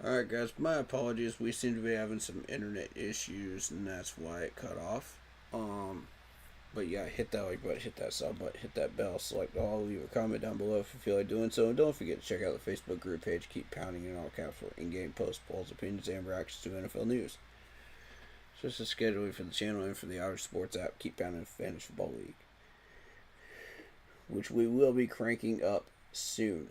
Alright, guys, my apologies. We seem to be having some internet issues, and that's why it cut off. Um, but yeah, hit that like button, hit that sub button, hit that bell, select all, leave a comment down below if you feel like doing so, and don't forget to check out the Facebook group page. Keep pounding in all caps for in-game posts, polls, opinions, and reactions to NFL news. Just a scheduling for the channel and for the Irish Sports app. Keep pounding Fantasy Football League, which we will be cranking up soon.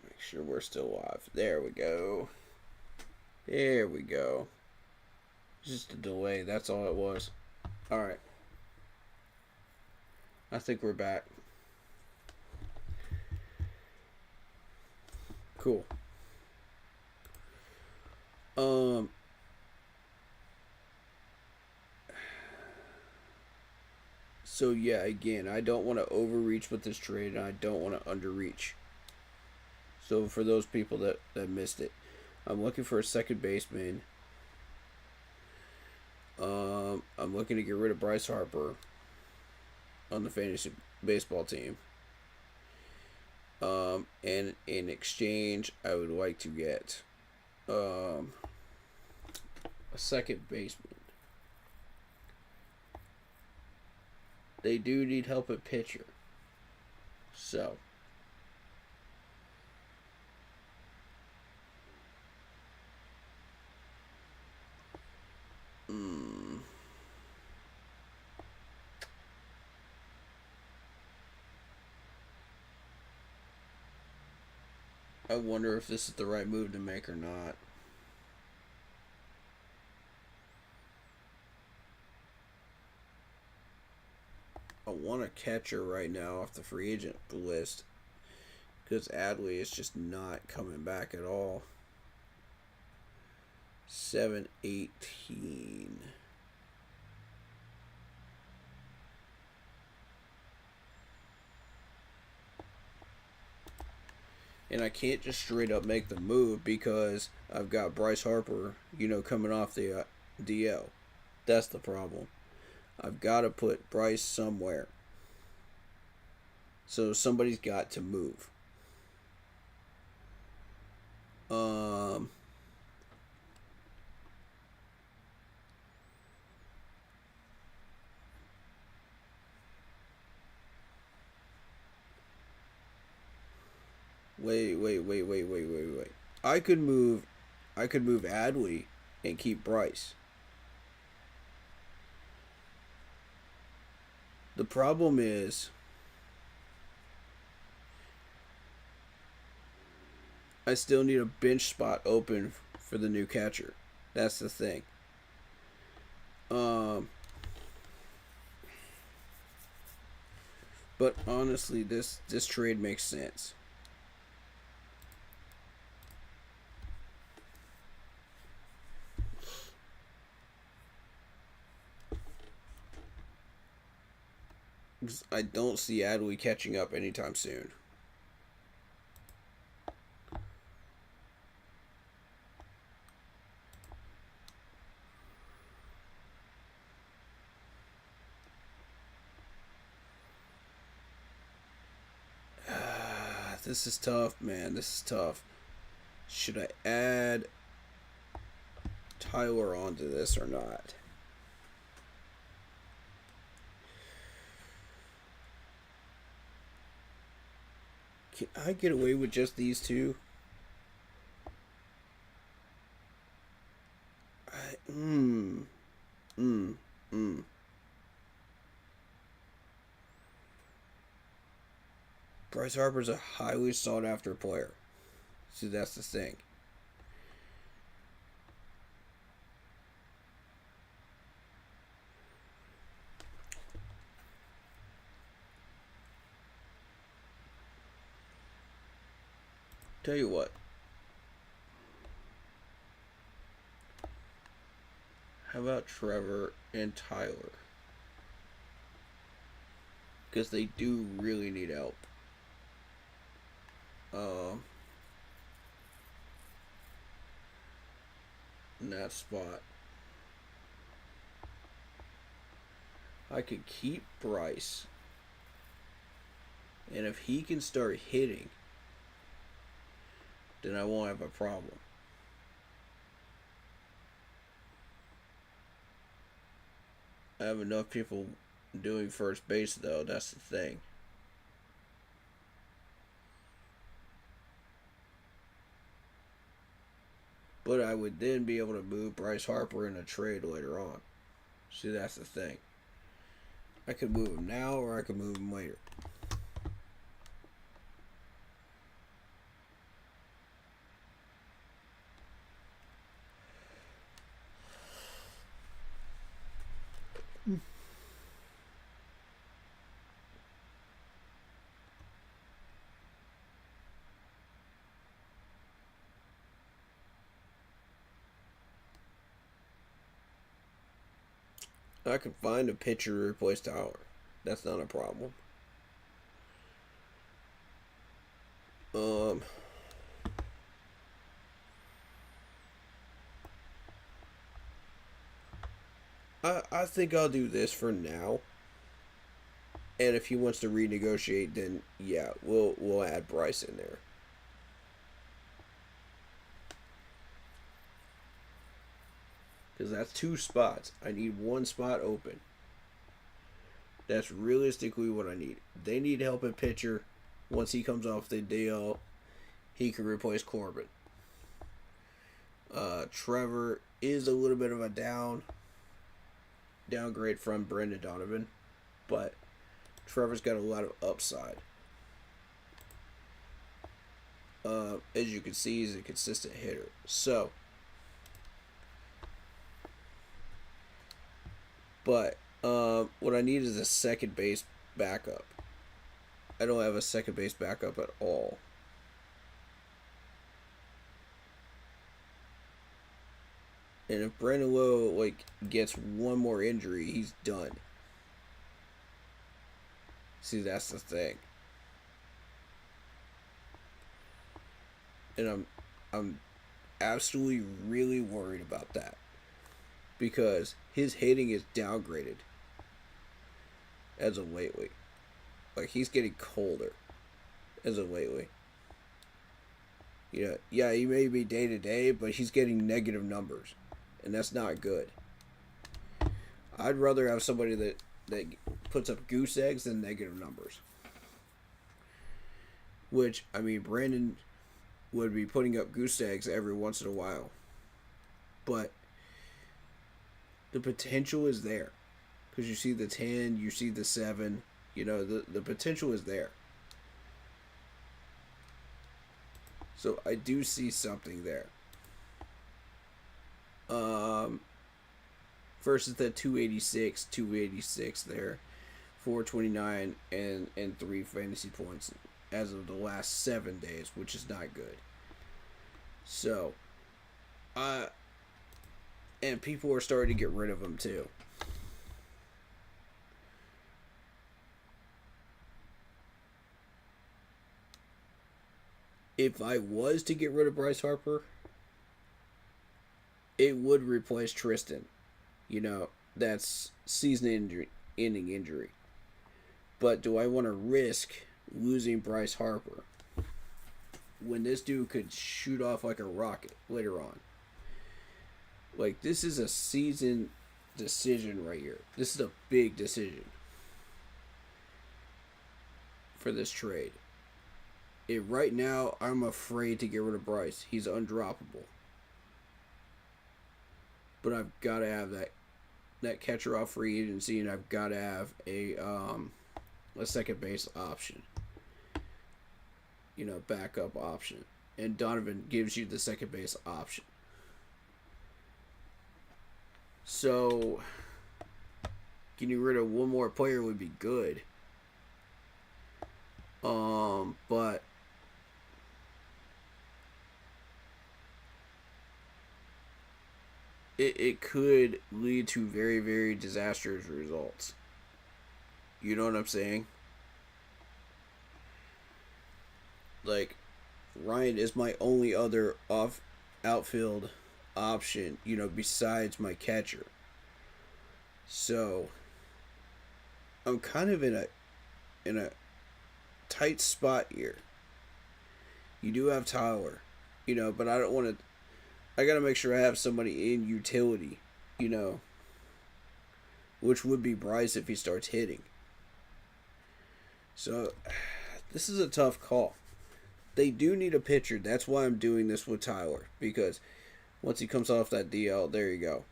Make sure we're still live. There we go. There we go. Just a delay, that's all it was. Alright. I think we're back. Cool. So yeah, again, I don't want to overreach with this trade, and I don't want to underreach. So for those people that missed it, I'm looking for a second baseman. I'm looking to get rid of Bryce Harper on the fantasy baseball team. And in exchange, I would like to get a second baseman. They do need help at pitcher. So, I wonder if this is the right move to make or not. I want a catcher right now off the free agent list because Adley is just not coming back at all. 7-18. And I can't just straight up make the move because I've got Bryce Harper, coming off the DL. That's the problem. I've got to put Bryce somewhere. So somebody's got to move. Wait. I could move Adley and keep Bryce. The problem is I still need a bench spot open for the new catcher. That's the thing. But honestly, this trade makes sense. I don't see Adley catching up anytime soon. This is tough, man. This is tough. Should I add Tyler onto this or not? Can I get away with just these two? Bryce Harper's a highly sought after player. See, that's the thing. Tell you what. How about Trevor and Tyler? Because they do really need help. In that spot. I could keep Bryce And if he can start hitting, then I won't have a problem. I have enough people doing first base, though. That's the thing. But I would then be able to move Bryce Harper in a trade later on. See, that's the thing. I could move him now or I could move him later. I could find a pitcher to replace Tower. That's not a problem. Um, I think I'll do this for now. And if he wants to renegotiate, then yeah, we'll add Bryce in there. Because that's 2 spots. I need 1 spot open. That's realistically what I need. They need help at pitcher. Once he comes off the DL, he can replace Corbin. Trevor is a little bit of a downgrade from Brendan Donovan, but Trevor's got a lot of upside. As you can see, he's a consistent hitter. So, but what I need is a second base backup. I don't have a second base backup at all. And if Brandon Lowe gets one more injury, he's done. See, that's the thing. And I'm absolutely really worried about that. Because his hitting is downgraded as of lately. He's getting colder as of lately. Yeah, he may be day to day, but he's getting negative numbers. And that's not good. I'd rather have somebody that puts up goose eggs than negative numbers. Which, I mean, Brandon would be putting up goose eggs every once in a while. But the potential is there. Because you see the 10, you see the 7. The potential is there. So I do see something there. Versus the 286 there, 429 and 3 fantasy points as of the last 7 days, which is not good. So, and people are starting to get rid of him too. If I was to get rid of Bryce Harper, it would replace Tristan. That's season-ending injury. But do I want to risk losing Bryce Harper when this dude could shoot off like a rocket later on? This is a season decision right here. This is a big decision for this trade. Right now, I'm afraid to get rid of Bryce. He's undroppable. But I've got to have that catcher off free agency, and I've got to have a second base option. Backup option. And Donovan gives you the second base option. So, getting rid of one more player would be good. But it could lead to very, very disastrous results. You know what I'm saying? Ryan is my only other outfield option, besides my catcher. So I'm kind of in a tight spot here. You do have Tyler, but I don't want to. I got to make sure I have somebody in utility, which would be Bryce if he starts hitting. So, this is a tough call. They do need a pitcher. That's why I'm doing this with Tyler. Because once he comes off that DL, there you go.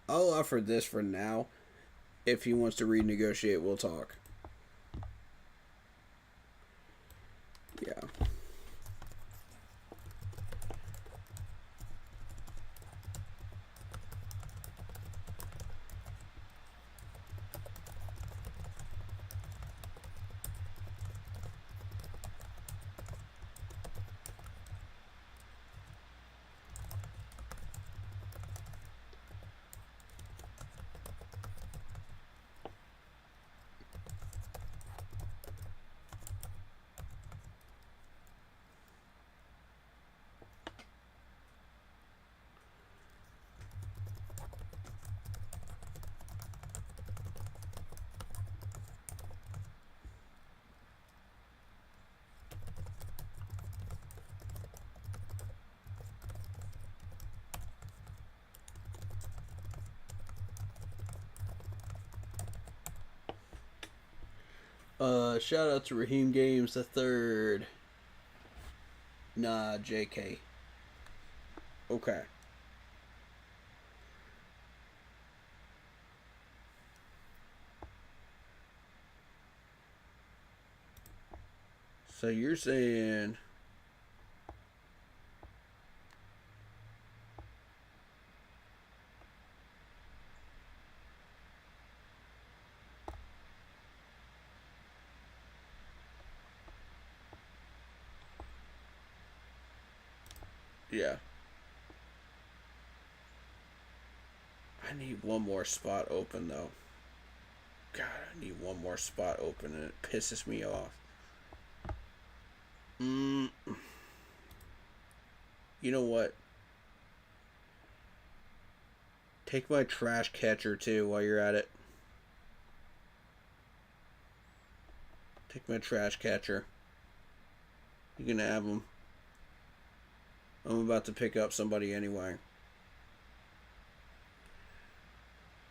I'll offer this for now. If he wants to renegotiate, we'll talk. Yeah. Shout out to Raheem Games the third. Nah, JK. Okay. So you're saying yeah. I need one more spot open though. God, I need one more spot open and it pisses me off. You know what? Take my trash catcher too while you're at it. Take my trash catcher. You can have him. I'm about to pick up somebody anyway.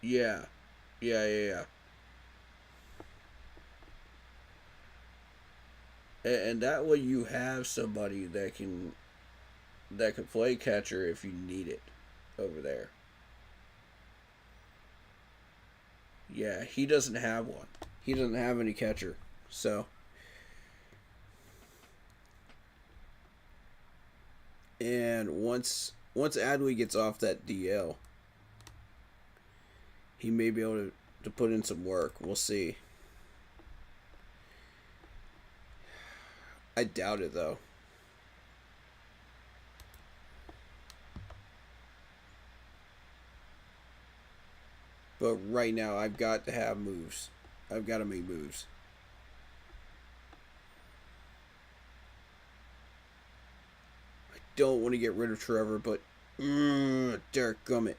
Yeah. Yeah. And that way you have somebody that can play catcher if you need it over there. Yeah, he doesn't have one. He doesn't have any catcher. So and once Adley gets off that DL, he may be able to put in some work. We'll see. I doubt it though. But right now, I've got to have moves. I've got to make moves. I don't want to get rid of Trevor, but Derek Gummit.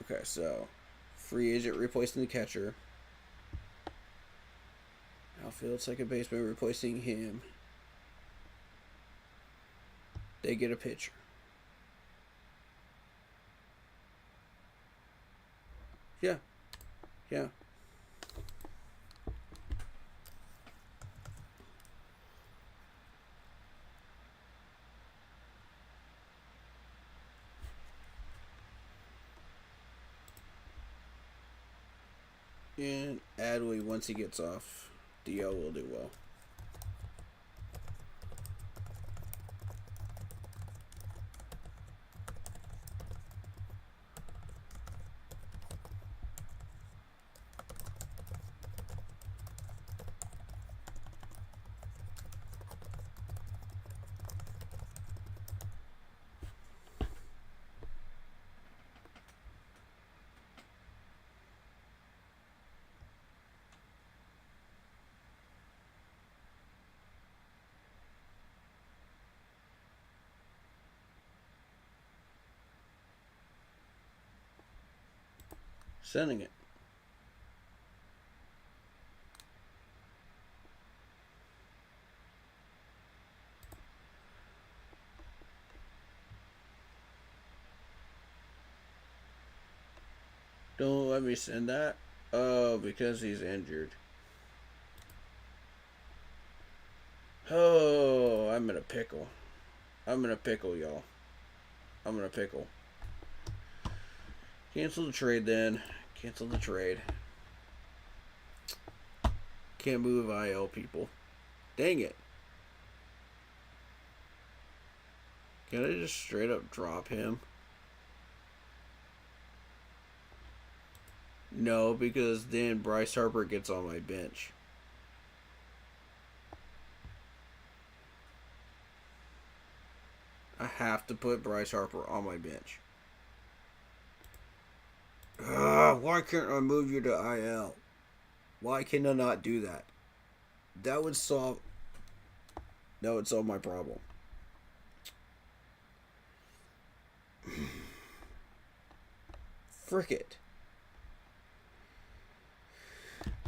Okay, so free agent replacing the catcher. Outfield second baseman replacing him. They get a pitcher. Yeah. And Adley, once he gets off DL, will do well. sending it. Don't let me send that. Oh, because he's injured. Oh, I'm in a pickle. I'm in a pickle, y'all. I'm in a pickle. Cancel the trade then. Cancel the trade. Can't move IL people. Dang it. Can I just straight up drop him? No, because then Bryce Harper gets on my bench. I have to put Bryce Harper on my bench. Why can't I move you to IL? Why can I not do that? That would solve my problem. Frick it.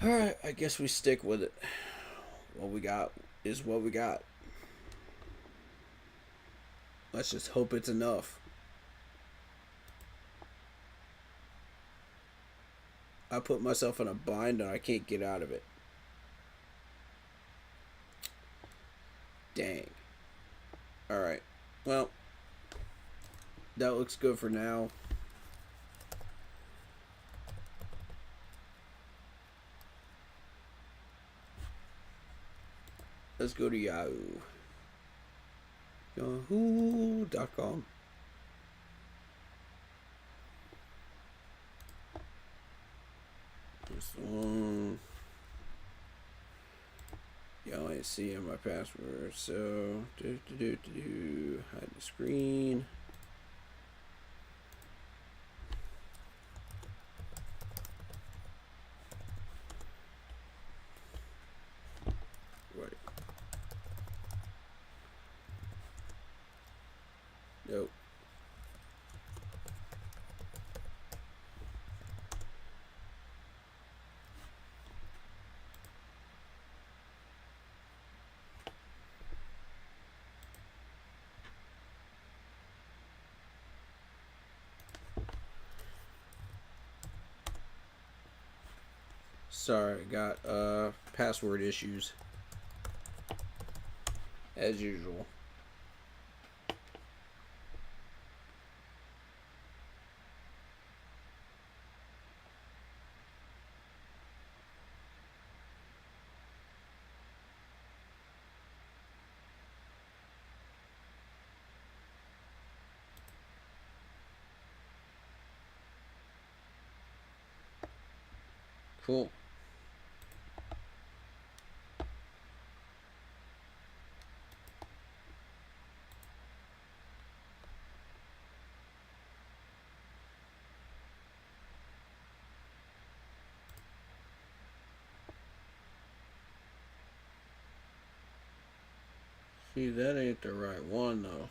Alright, I guess we stick with it. What we got is what we got. Let's just hope it's enough. I put myself in a bind and I can't get out of it. Dang. Alright. Well, that looks good for now. Let's go to Yahoo. Yahoo.com. This one. Y'all ain't seeing my password, so hide the screen. Right. Nope. Sorry, got password issues as usual. Cool. See, that ain't the right one though.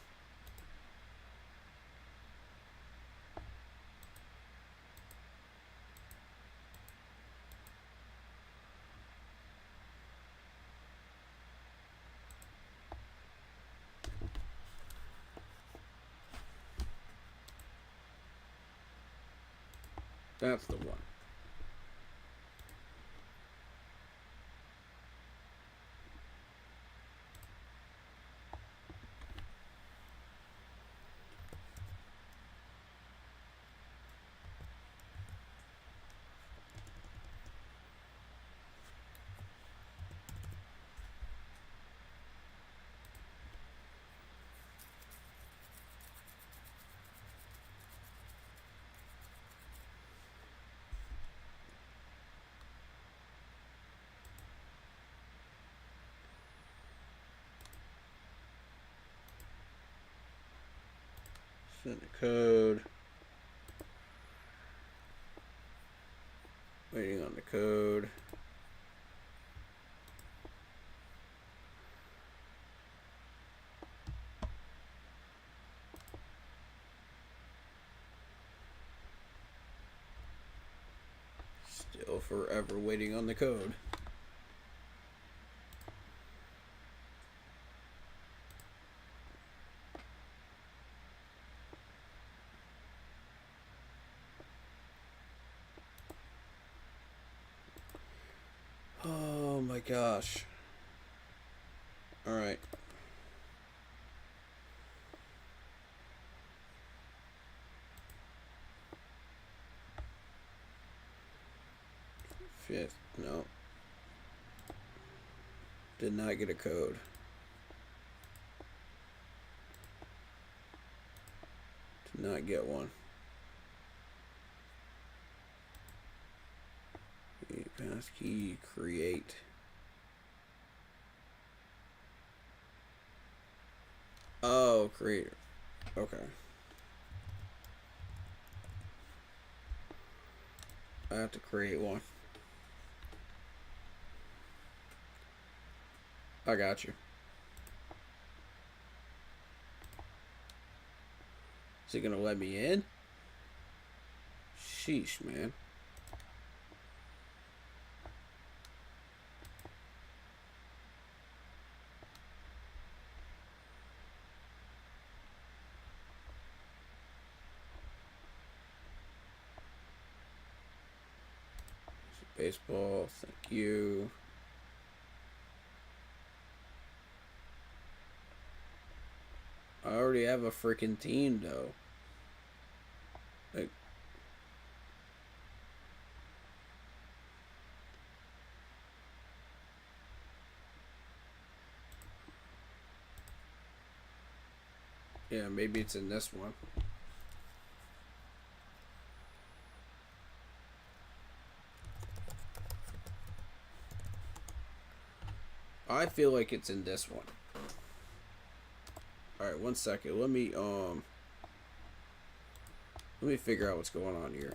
That's the one. Send the code. Waiting on the code. forever waiting on the code. Oh my gosh. Alright. Fifth, no. Did not get a code. Did not get one. Passkey create. Oh, creator. Okay. I have to create one. I got you. Is he gonna let me in? Sheesh, man. Baseball, thank you. I already have a freaking team, though. Like, yeah, maybe it's in this one. I feel like it's in this one. Alright, 1 second. Let me figure out what's going on here.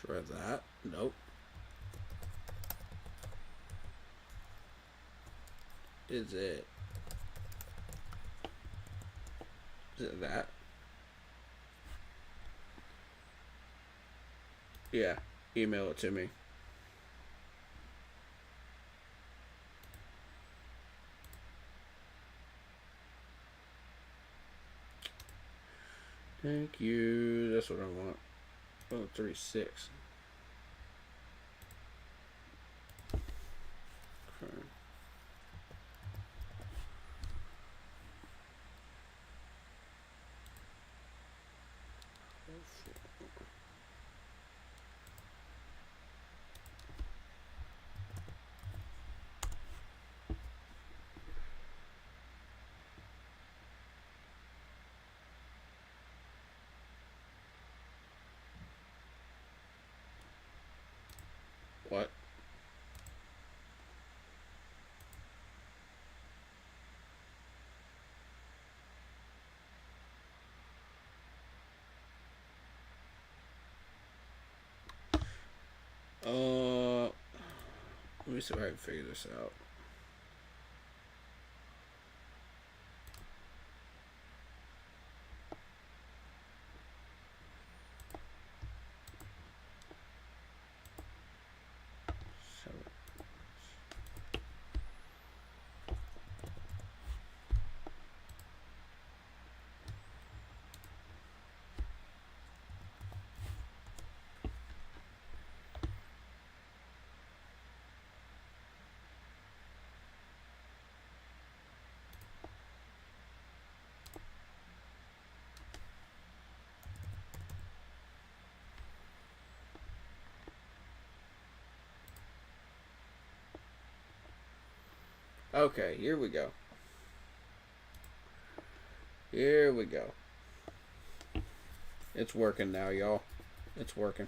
Try that. Nope. Is it that? Yeah. Email it to me. Thank you. That's what I want. Oh, 36. Okay. What? Let me see if I can figure this out. Okay, here we go. Here we go. It's working now, y'all. It's working.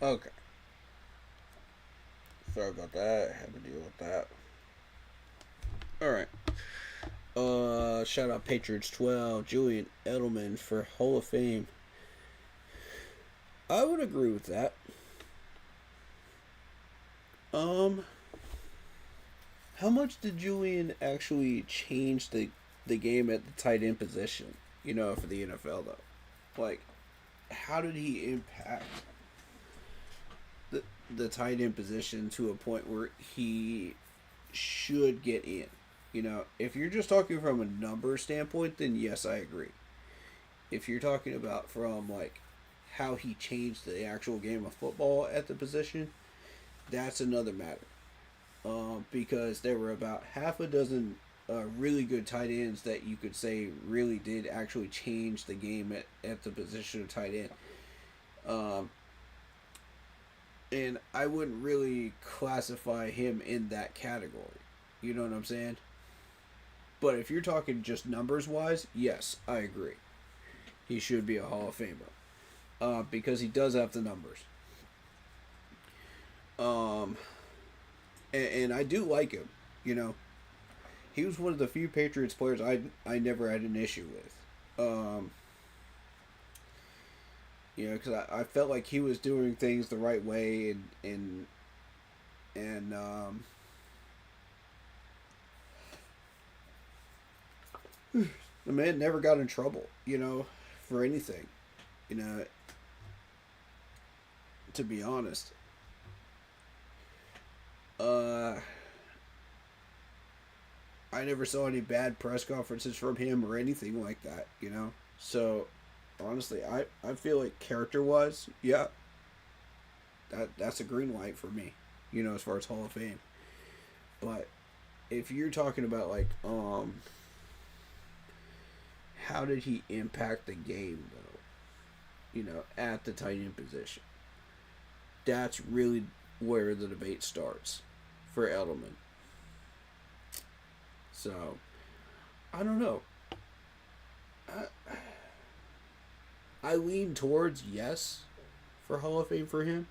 Okay. Sorry about that. I had to deal with that. Alright. Shout out Patriots 12, Julian Edelman for Hall of Fame. I would agree with that. How much did Julian actually change the game at the tight end position? For the NFL though, like, how did he impact the tight end position to a point where he should get in? If you're just talking from a number standpoint, then yes, I agree. If you're talking about from like how he changed the actual game of football at the position, that's another matter. Because there were about half a dozen really good tight ends that you could say really did actually change the game at the position of tight end. And I wouldn't really classify him in that category. You know what I'm saying? But if you're talking just numbers wise, yes, I agree. He should be a Hall of Famer. Because he does have the numbers. And I do like him. He was one of the few Patriots players I never had an issue with. Because I felt like he was doing things the right way, and the man never got in trouble, for anything, to be honest. I never saw any bad press conferences from him or anything like that. So honestly, I feel like character wise, yeah, that's a green light for me, as far as Hall of Fame. But if you're talking about like how did he impact the game though, at the tight end position, that's really where the debate starts for Edelman. So I don't know. I lean towards yes for Hall of Fame for him,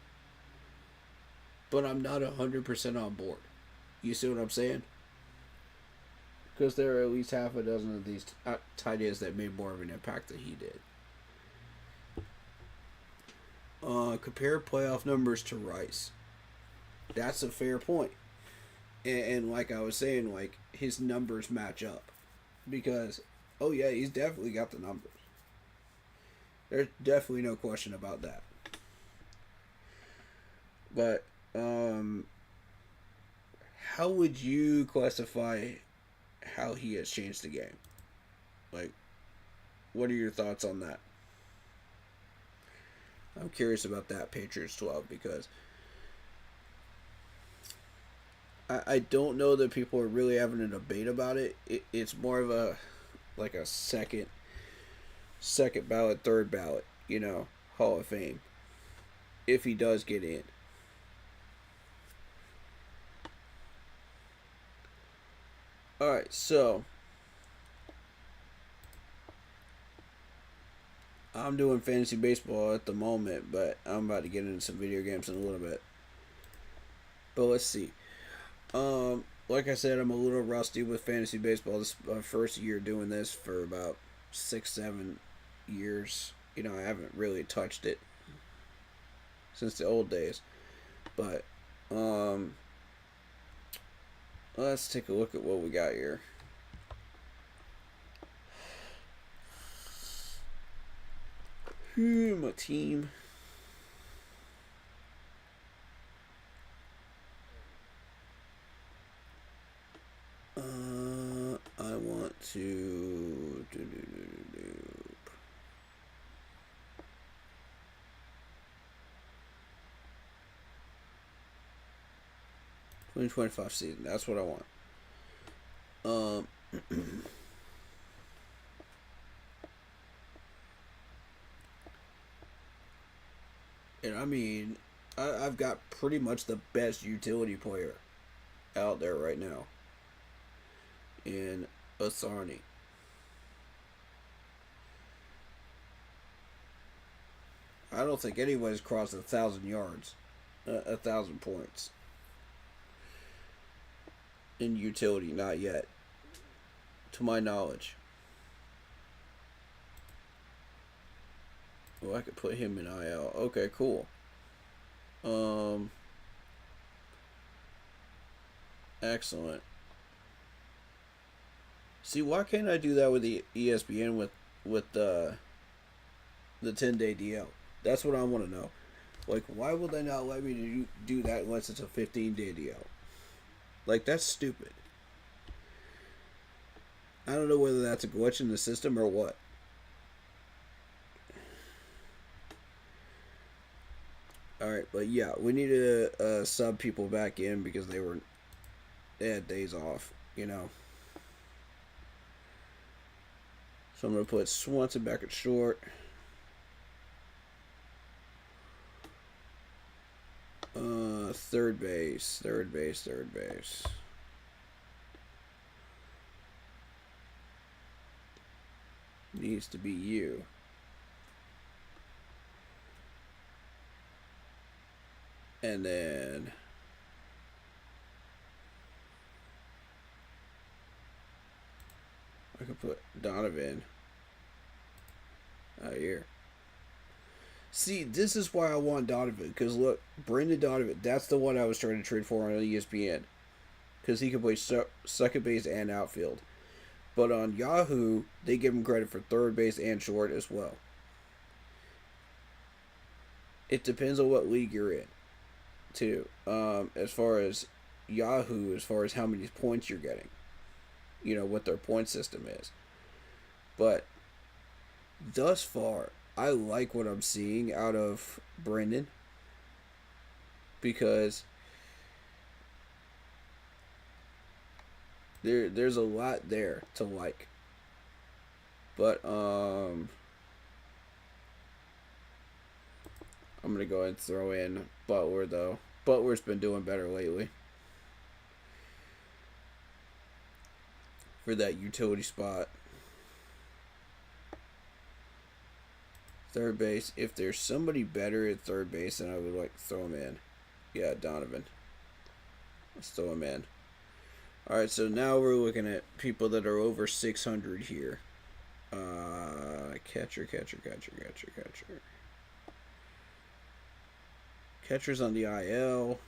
but I'm not 100% on board. You see what I'm saying? Because there are at least half a dozen of these tight ends that made more of an impact than he did. Compare playoff numbers to Rice. That's a fair point. And like I was saying, like, his numbers match up. Because, oh yeah, he's definitely got the numbers. There's definitely no question about that. But, how would you classify how he has changed the game? Like, what are your thoughts on that? I'm curious about that, Patriots 12, because I don't know that people are really having a debate about it. It's more of a like a second ballot, third ballot, Hall of Fame, if he does get in. Alright, so I'm doing fantasy baseball at the moment, but I'm about to get into some video games in a little bit. But let's see. Like I said, I'm a little rusty with fantasy baseball. This is my first year doing this for about 6, 7 years. You know, I haven't really touched it since the old days. But let's take a look at what we got here. My team. I want to 2025 season. That's what I want. And I mean, I've got pretty much the best utility player out there right now in Asarni. I don't think anybody's crossed 1,000 yards, 1,000 points in utility. Not yet, to my knowledge. Well, I could put him in IL. Okay, cool. Excellent. See, why can't I do that with the ESPN with the 10-day DL? That's what I want to know. Like, why will they not let me do that unless it's a 15-day DL? Like, that's stupid. I don't know whether that's a glitch in the system or what. Alright, but yeah, we need to sub people back in because they had days off, you know. So I'm going to put Swanson back at short. Third base. Needs to be you. And then I could put Donovan out here. See, this is why I want Donovan. Because look, Brendan Donovan, that's the one I was trying to trade for on ESPN. Because he can play second base and outfield. But on Yahoo, they give him credit for third base and short as well. It depends on what league you're in, too. As far as Yahoo, as far as how many points you're getting. You know, what their point system is. But thus far, I like what I'm seeing out of Brendan. Because there's a lot there to like. But I'm gonna go ahead and throw in Butler though. Butler's been doing better lately. For that utility spot. Third base. If there's somebody better at third base, then I would like to throw him in. Yeah, Donovan. Let's throw him in. Alright, so now we're looking at people that are over 600 here. Catcher. Catcher's on the IL.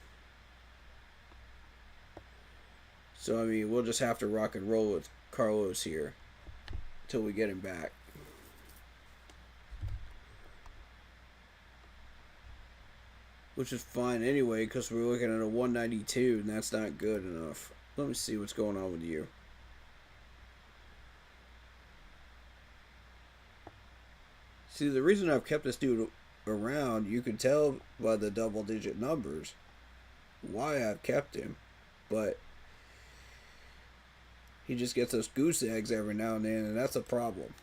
So, I mean, we'll just have to rock and roll with Carlos here until we get him back. Which is fine anyway, because we're looking at a 192, and that's not good enough. Let me see what's going on with you. See, the reason I've kept this dude around, you can tell by the double-digit numbers why I've kept him. But he just gets those goose eggs every now and then, and that's a problem.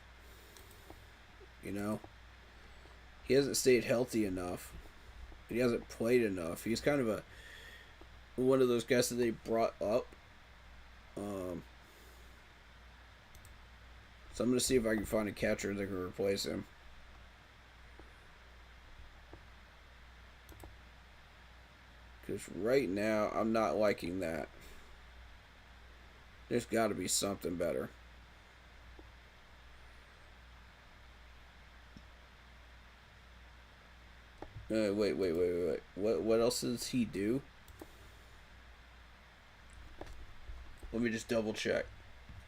You know? He hasn't stayed healthy enough. He hasn't played enough. He's kind of one of those guys that they brought up So I'm going to see if I can find a catcher that can replace him. Because right now, I'm not liking that. There's got to be something better. Wait. What else does he do? Let me just double check.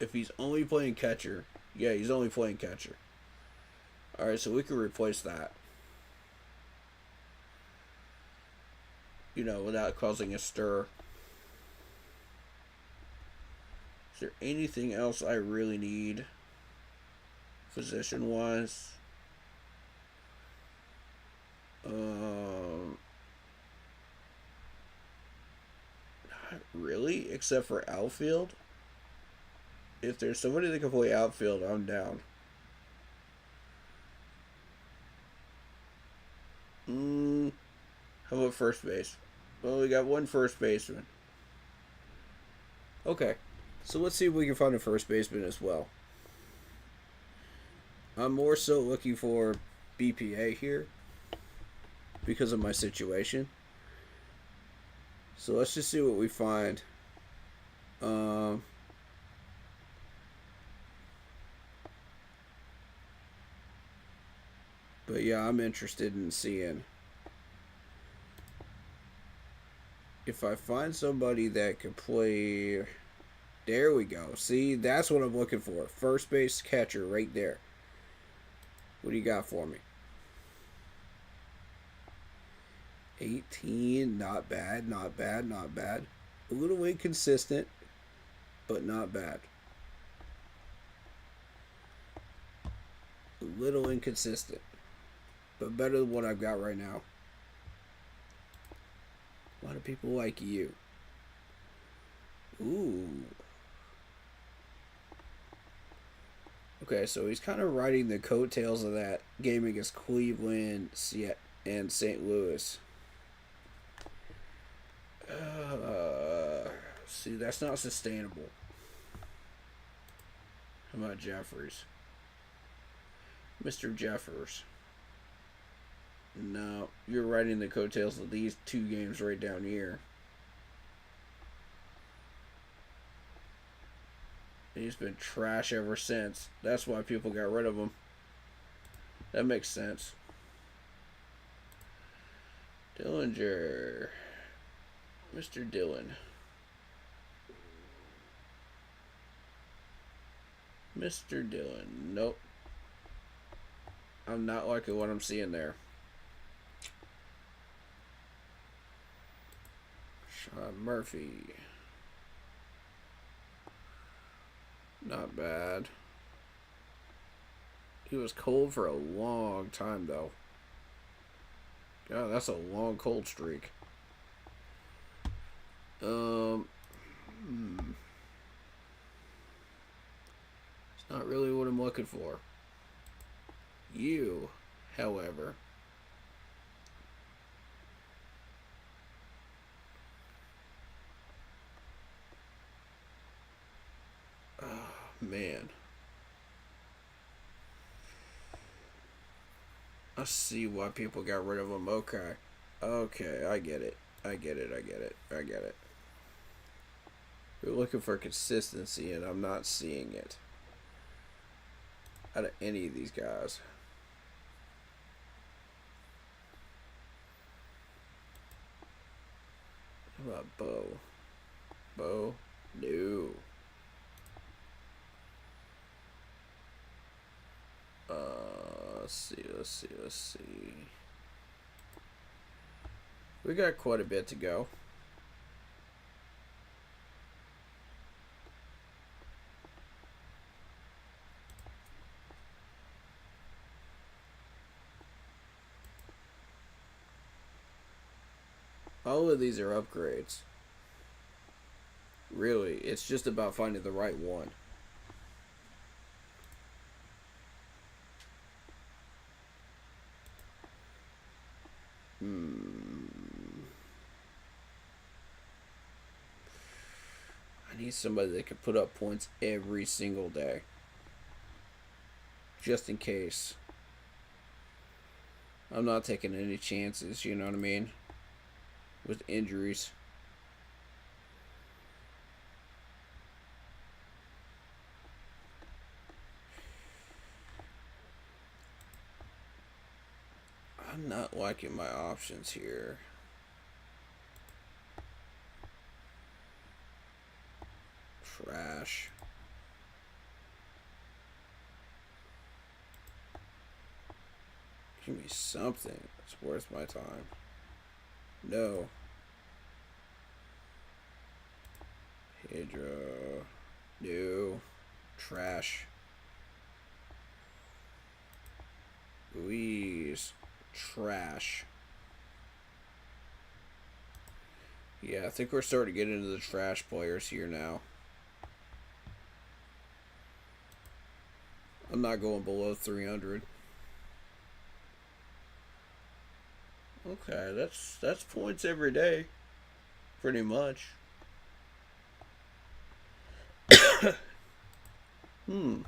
If he's only playing catcher, yeah, he's only playing catcher. Alright, so we can replace that. You know, without causing a stir. Is there anything else I really need? Position-wise? Not really, except for outfield. If there's somebody that can play outfield, I'm down. How about first base? Well, we got one first baseman. Okay, so let's see if we can find a first baseman as well. I'm more so looking for BPA here because of my situation. So let's just see what we find. But yeah, I'm interested in seeing if I find somebody that could play. There we go. See, that's what I'm looking for. First base catcher right there. What do you got for me? 18, not bad, not bad, not bad. A little inconsistent, but not bad. A little inconsistent, but better than what I've got right now. A lot of people like you. Ooh. Okay, so he's kind of riding the coattails of that game against Cleveland and St. Louis. See, that's not sustainable. How about Jeffers? Mr. Jeffers. No, you're riding the coattails of these two games right down here. He's been trash ever since. That's why people got rid of him. That makes sense. Dillinger. Mr. Dillon. Mr. Dillon. Nope. I'm not liking what I'm seeing there. Sean Murphy. Not bad. He was cold for a long time, though. God, that's a long cold streak. It's not really what I'm looking for. You, however. Oh, man. I see why people got rid of him. Okay. Okay, I get it. I get it. We're looking for consistency, and I'm not seeing it out of any of these guys. How about Bo? Bo? No. Let's see. We got quite a bit to go. All of these are upgrades. Really, it's just about finding the right one. I need somebody that can put up points every single day. just in case. I'm not taking any chances, you know what I mean? With injuries. I'm not liking my options here. Trash. Give me something that's worth my time. No. Hydro. No. Trash. Louise. Trash. Yeah, I think we're starting to get into the trash players here now. I'm not going below 300. Okay, that's points every day. Pretty much. Hmm.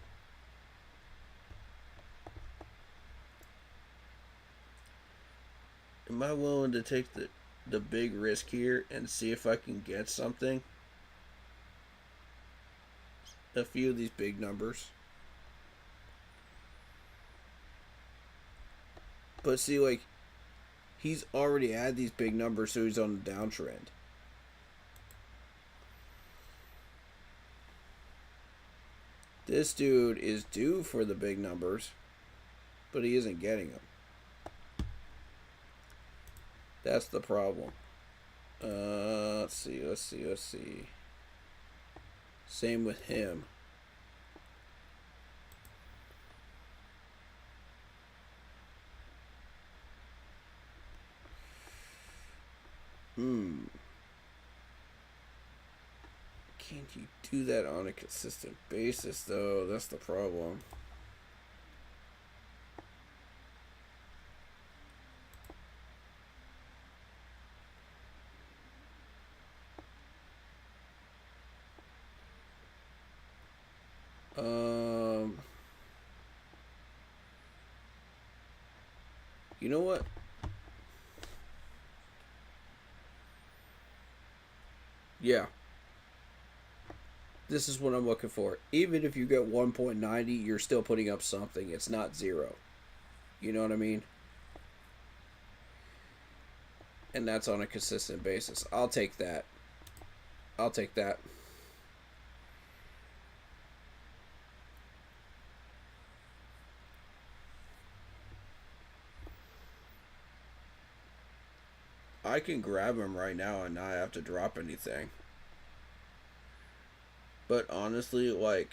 Am I willing to take the big risk here and see if I can get something? A few of these big numbers. But see, like, he's already had these big numbers, so he's on the downtrend. This dude is due for the big numbers, but he isn't getting them. That's the problem. Let's see. Same with him. Can't you do that on a consistent basis, though? That's the problem. You know what? Yeah. This is what I'm looking for. Even if you get 1.90, you're still putting up something. It's not zero. You know what I mean? And that's on a consistent basis. I'll take that. I'll take that. I can grab him right now and not have to drop anything. But honestly, like,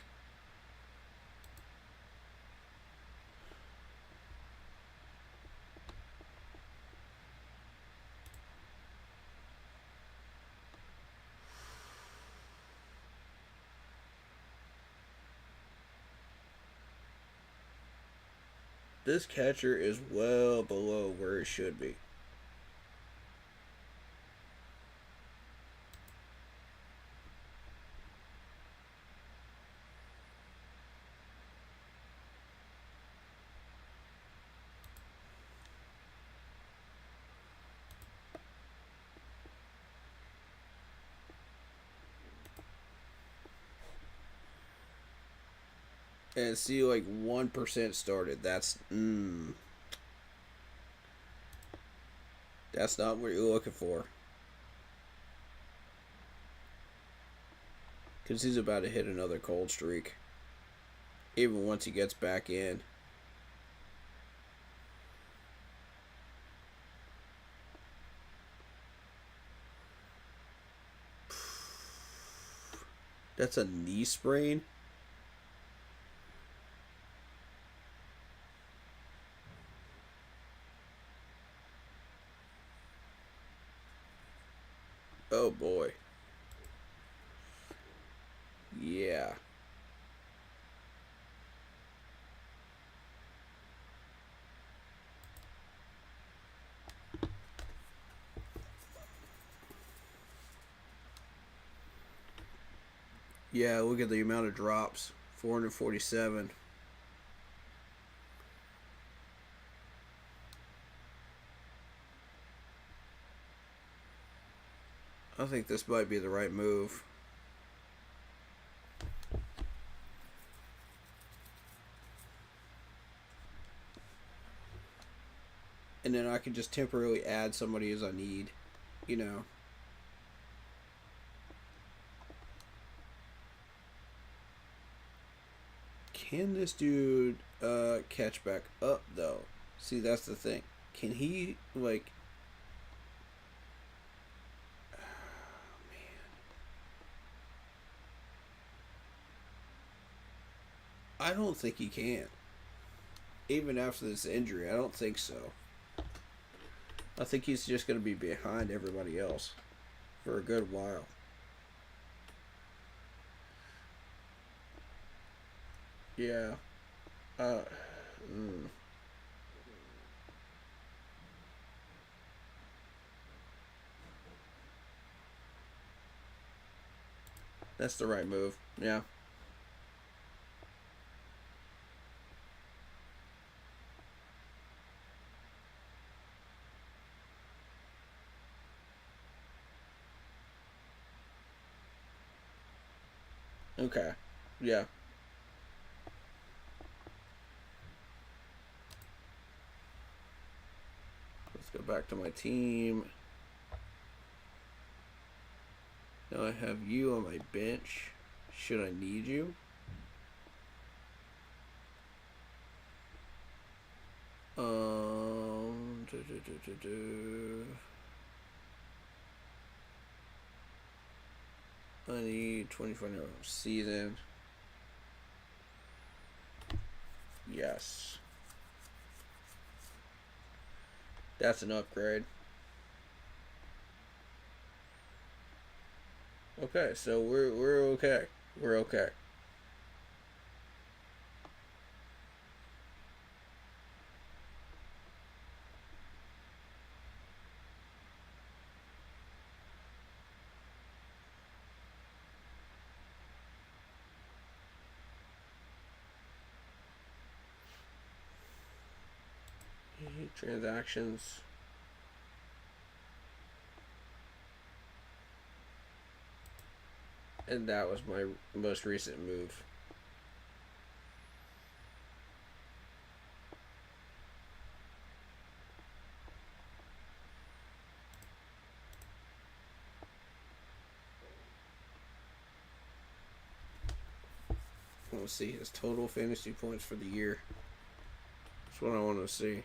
this catcher is well below where it should be. And see, like, 1% started. That's not what you're looking for. Because he's about to hit another cold streak. Even once he gets back in. That's a knee sprain? Oh boy. Yeah. Yeah, look at the amount of drops. 447. I think this might be the right move. And then I can just temporarily add somebody as I need, you know. Can this dude catch back up though? See, that's the thing. Can he like? I don't think he can. Even after this injury, I don't think so. I think he's just going to be behind everybody else for a good while. Yeah. Uh. Mm. That's the right move. Yeah. Okay. Yeah. Let's go back to my team. Now I have you on my bench. Should I need you? Do, do, do, do, do. I need 24-hour season. Yes. That's an upgrade. Okay, so we're okay. We're okay. Transactions. And that was my most recent move. I want to see his total fantasy points for the year. That's what I want to see.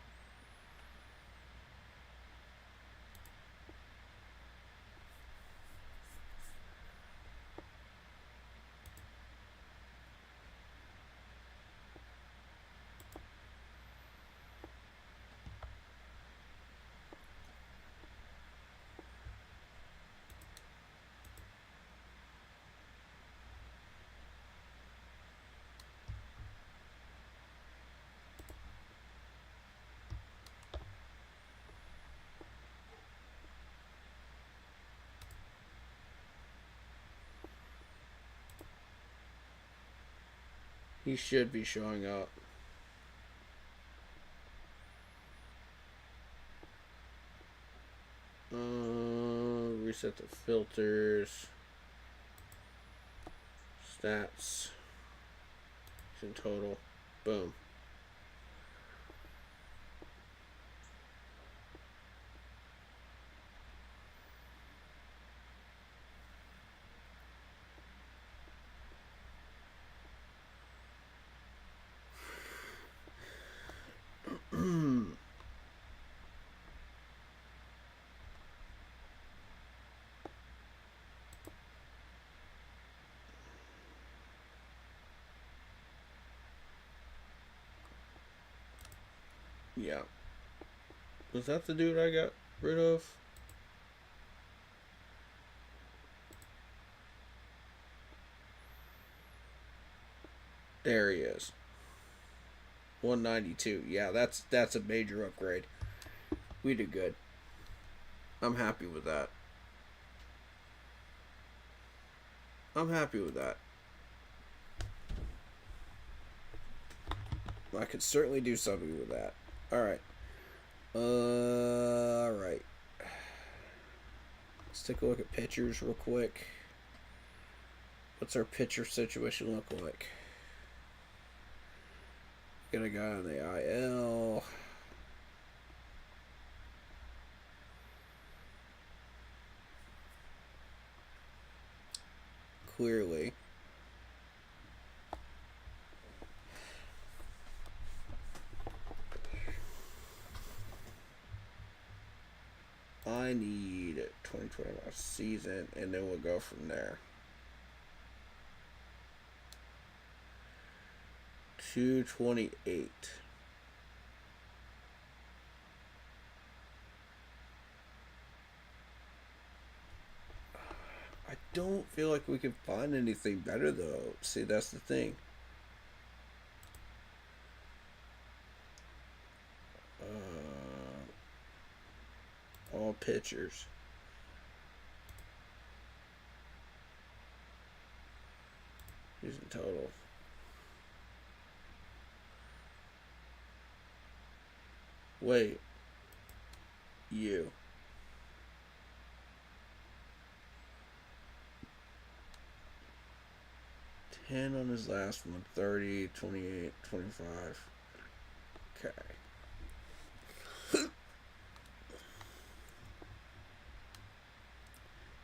He should be showing up. Reset the filters. Stats. In total. Boom. Yeah. Was that the dude I got rid of? There he is. 192. Yeah, that's a major upgrade. We did good. I'm happy with that. I'm happy with that. I could certainly do something with that. All right. All right. Let's take a look at pitchers real quick. What's our pitcher situation look like? Got a guy on the IL. Clearly. I need 2021 season, and then we'll go from there. 228. I don't feel like we can find anything better though. See, that's the thing. All pitchers. Who's in total? Wait. You. 10 on his last one. 30, 28, 25. Okay.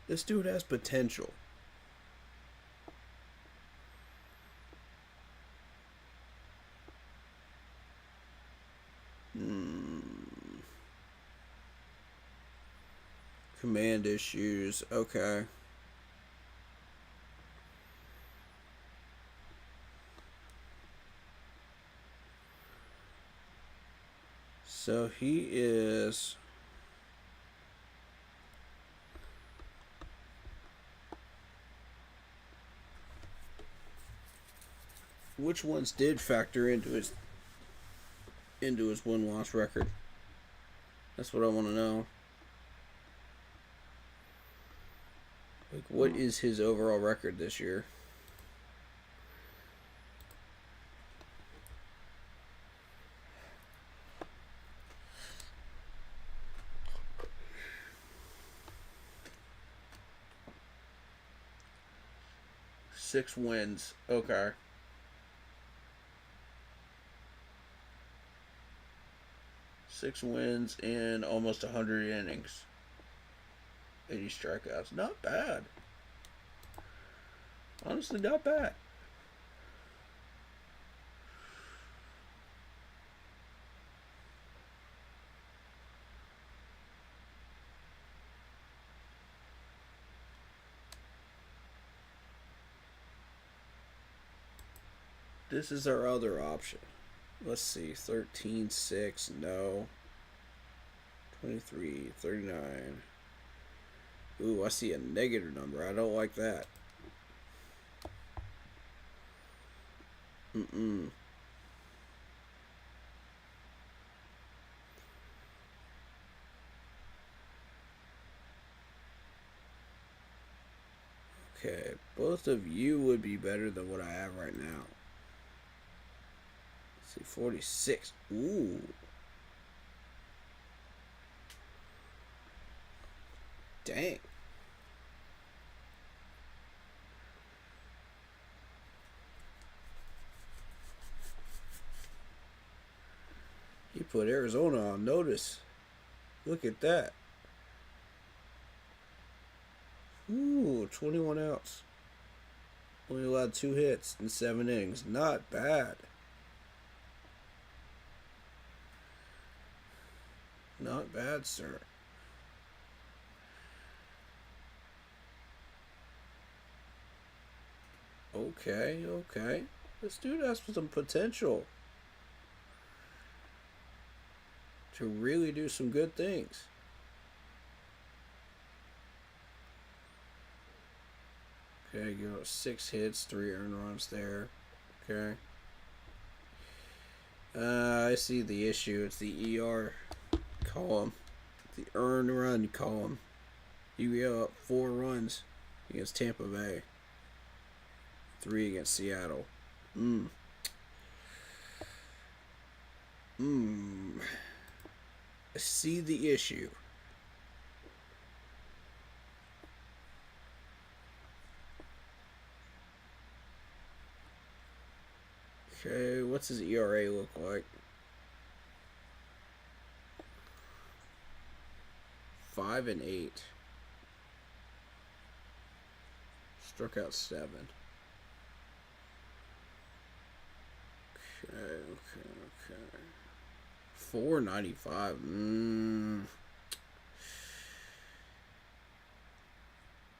This dude has potential. Command issues. Okay. So he is... Which ones did factor into his win-loss record? That's what I want to know. Like, what is his overall record this year? Six wins. Okay. Six wins in almost 100 innings. 80 strikeouts. Not bad. Honestly, not bad. This is our other option. Let's see. 13-6. No. 23. 39. Ooh, I see a negative number. I don't like that. Okay, both of you would be better than what I have right now. Let's see, 46. Ooh. Dang. He put Arizona on notice. Look at that. Ooh, 21 outs. Only allowed 2 hits in 7 innings. Not bad. Not bad, sir. Okay, okay. This dude has some potential to really do some good things. Okay, give up 6 hits, 3 earned runs there. Okay. I see the issue. It's the ER column. The earned run column. You give up 4 runs against Tampa Bay. 3 against Seattle. I see the issue. What's his ERA look like? 5-8. Struck out 7. Okay. 4.95.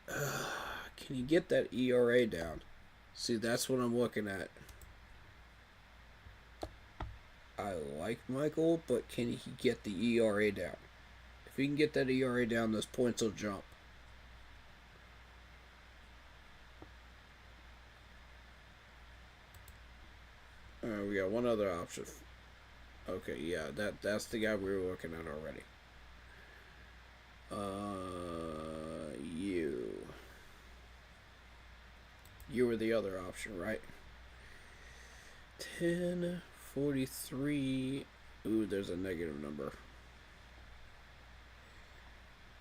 Can you get that ERA down? See, that's what I'm looking at. I like Michael, but can he get the ERA down? If he can get that ERA down, those points will jump. We got one other option. Okay, yeah, that's the guy we were looking at already. You were the other option, right? 1043. Ooh, there's a negative number.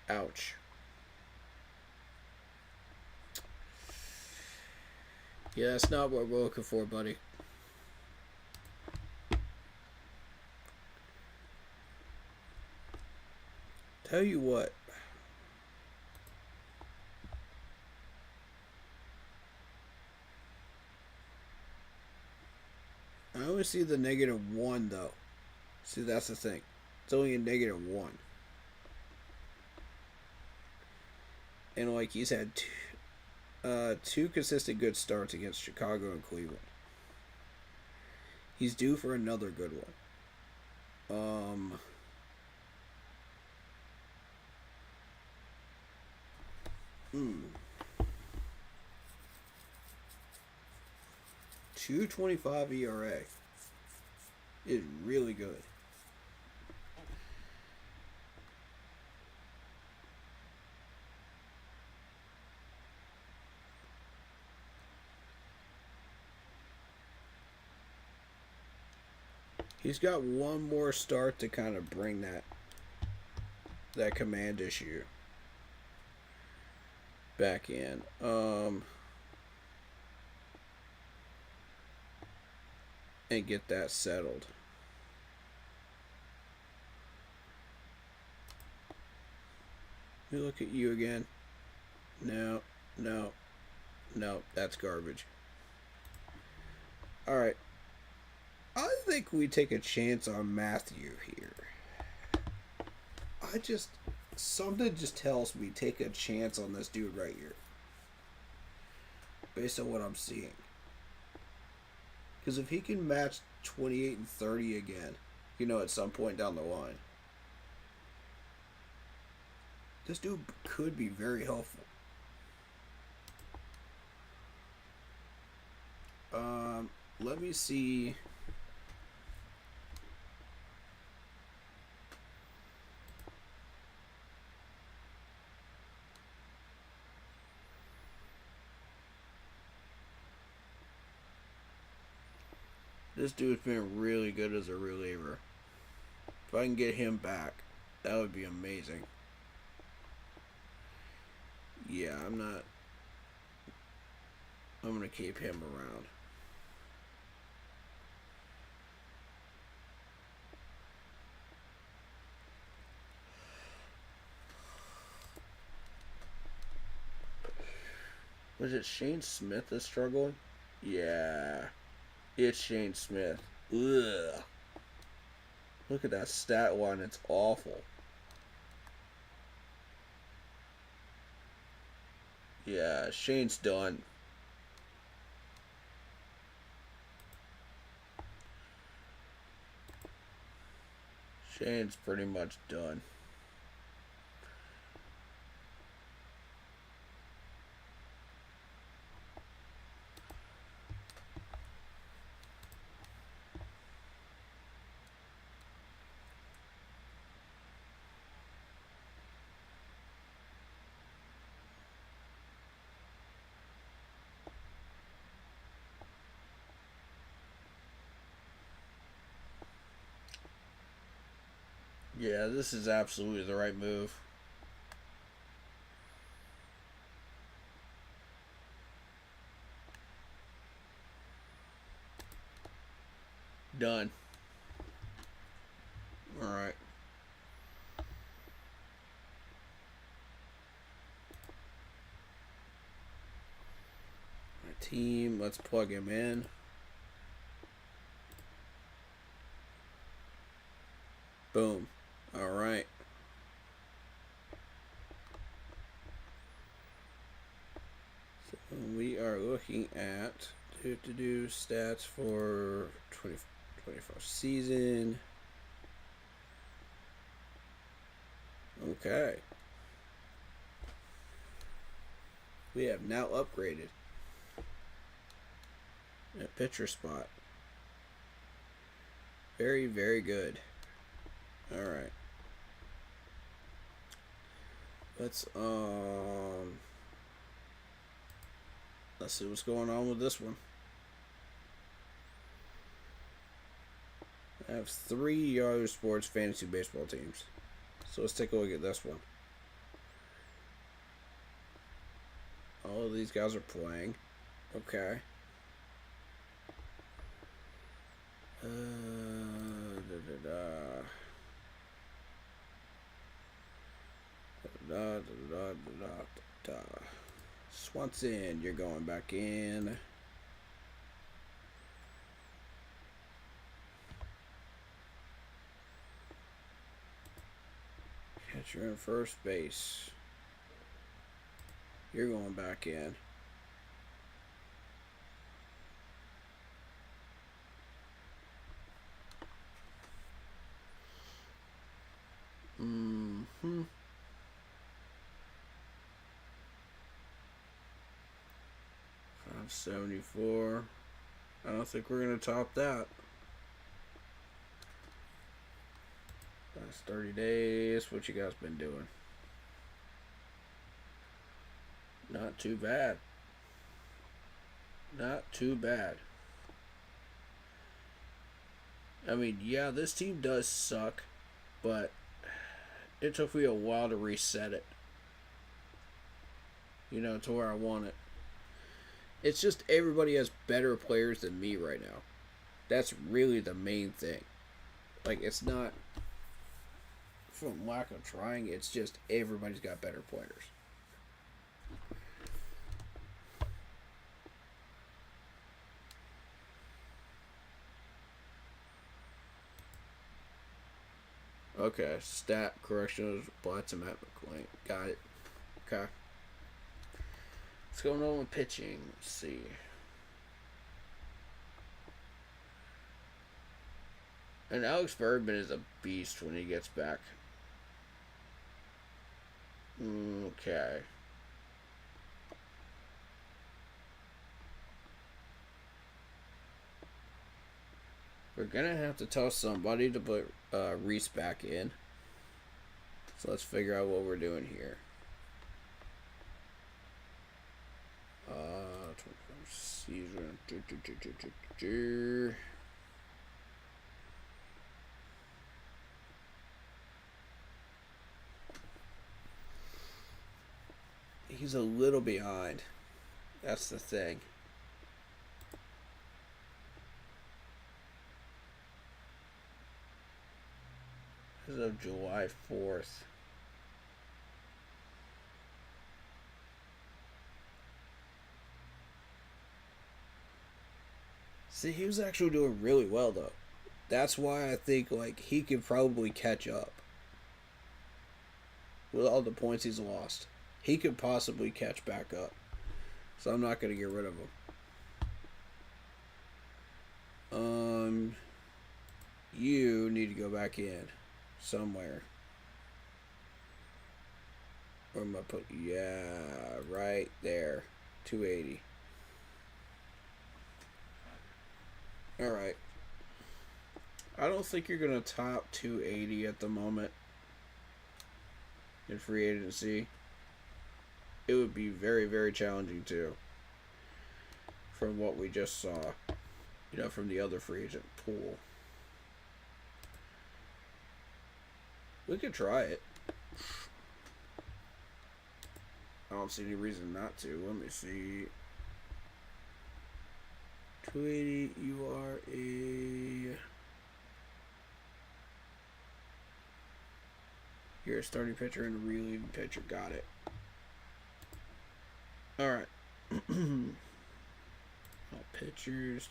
Ouch. Yeah, that's not what we're looking for, buddy. Tell you what. I only see the -1 though. See, that's the thing. It's only a -1. And like he's had two consistent good starts against Chicago and Cleveland. He's due for another good one. 2.25 ERA is really good. He's got one more start to kind of bring that command issue back in. And get that settled. We look at you again. No, that's garbage. All right. I think we take a chance on Matthew here. Something just tells me take a chance on this dude right here. Based on what I'm seeing. Because if he can match 28 and 30 again, at some point down the line, this dude could be very helpful. Let me see. This dude's been really good as a reliever. If I can get him back, that would be amazing. Yeah, I'm going to keep him around. Was it Shane Smith that's struggling? Yeah. It's Shane Smith. Ugh. Look at that stat line. It's awful. Yeah, Shane's done. Shane's pretty much done. Yeah, this is absolutely the right move. Done. All right. My team. Let's plug him in. Boom. All right. So we are looking at stats for 2024 season. Okay. We have now upgraded a pitcher spot. Very, very good. All right. Let's see what's going on with this one. I have 3 Yahoo Sports fantasy baseball teams. So let's take a look at this one. All of these guys are playing. Okay. Swanson, you're going back in. Catcher in first base. You're going back in. Mm-hmm. 574. I don't think we're going to top that. Last 30 days. What you guys been doing? Not too bad. Not too bad. I mean, yeah, this team does suck, but it took me a while to reset it. You know, to where I want it. It's just everybody has better players than me right now. That's really the main thing. Like, it's not from lack of trying, it's just everybody's got better players. Okay, stat corrections, Blatz and Matt McClain. Got it. Okay. What's going on with pitching? Let's see. And Alex Bergman is a beast when he gets back. Okay. We're gonna have to tell somebody to put Reese back in. So let's figure out what we're doing here. 24 season. He's a little behind. That's the thing. As of July 4th. See, he was actually doing really well, though. That's why I think, like, he could probably catch up. With all the points he's lost. He could possibly catch back up. So I'm not going to get rid of him. You need to go back in. Somewhere. Where am I put? Yeah, right there. 280. Alright. I don't think you're going to top 280 at the moment. In free agency. It would be very, very challenging too. From what we just saw. You know, from the other free agent pool. We could try it. I don't see any reason not to. Let me see. 280, you are a... You're a starting pitcher and a relieving pitcher. Got it. Alright. All pitchers.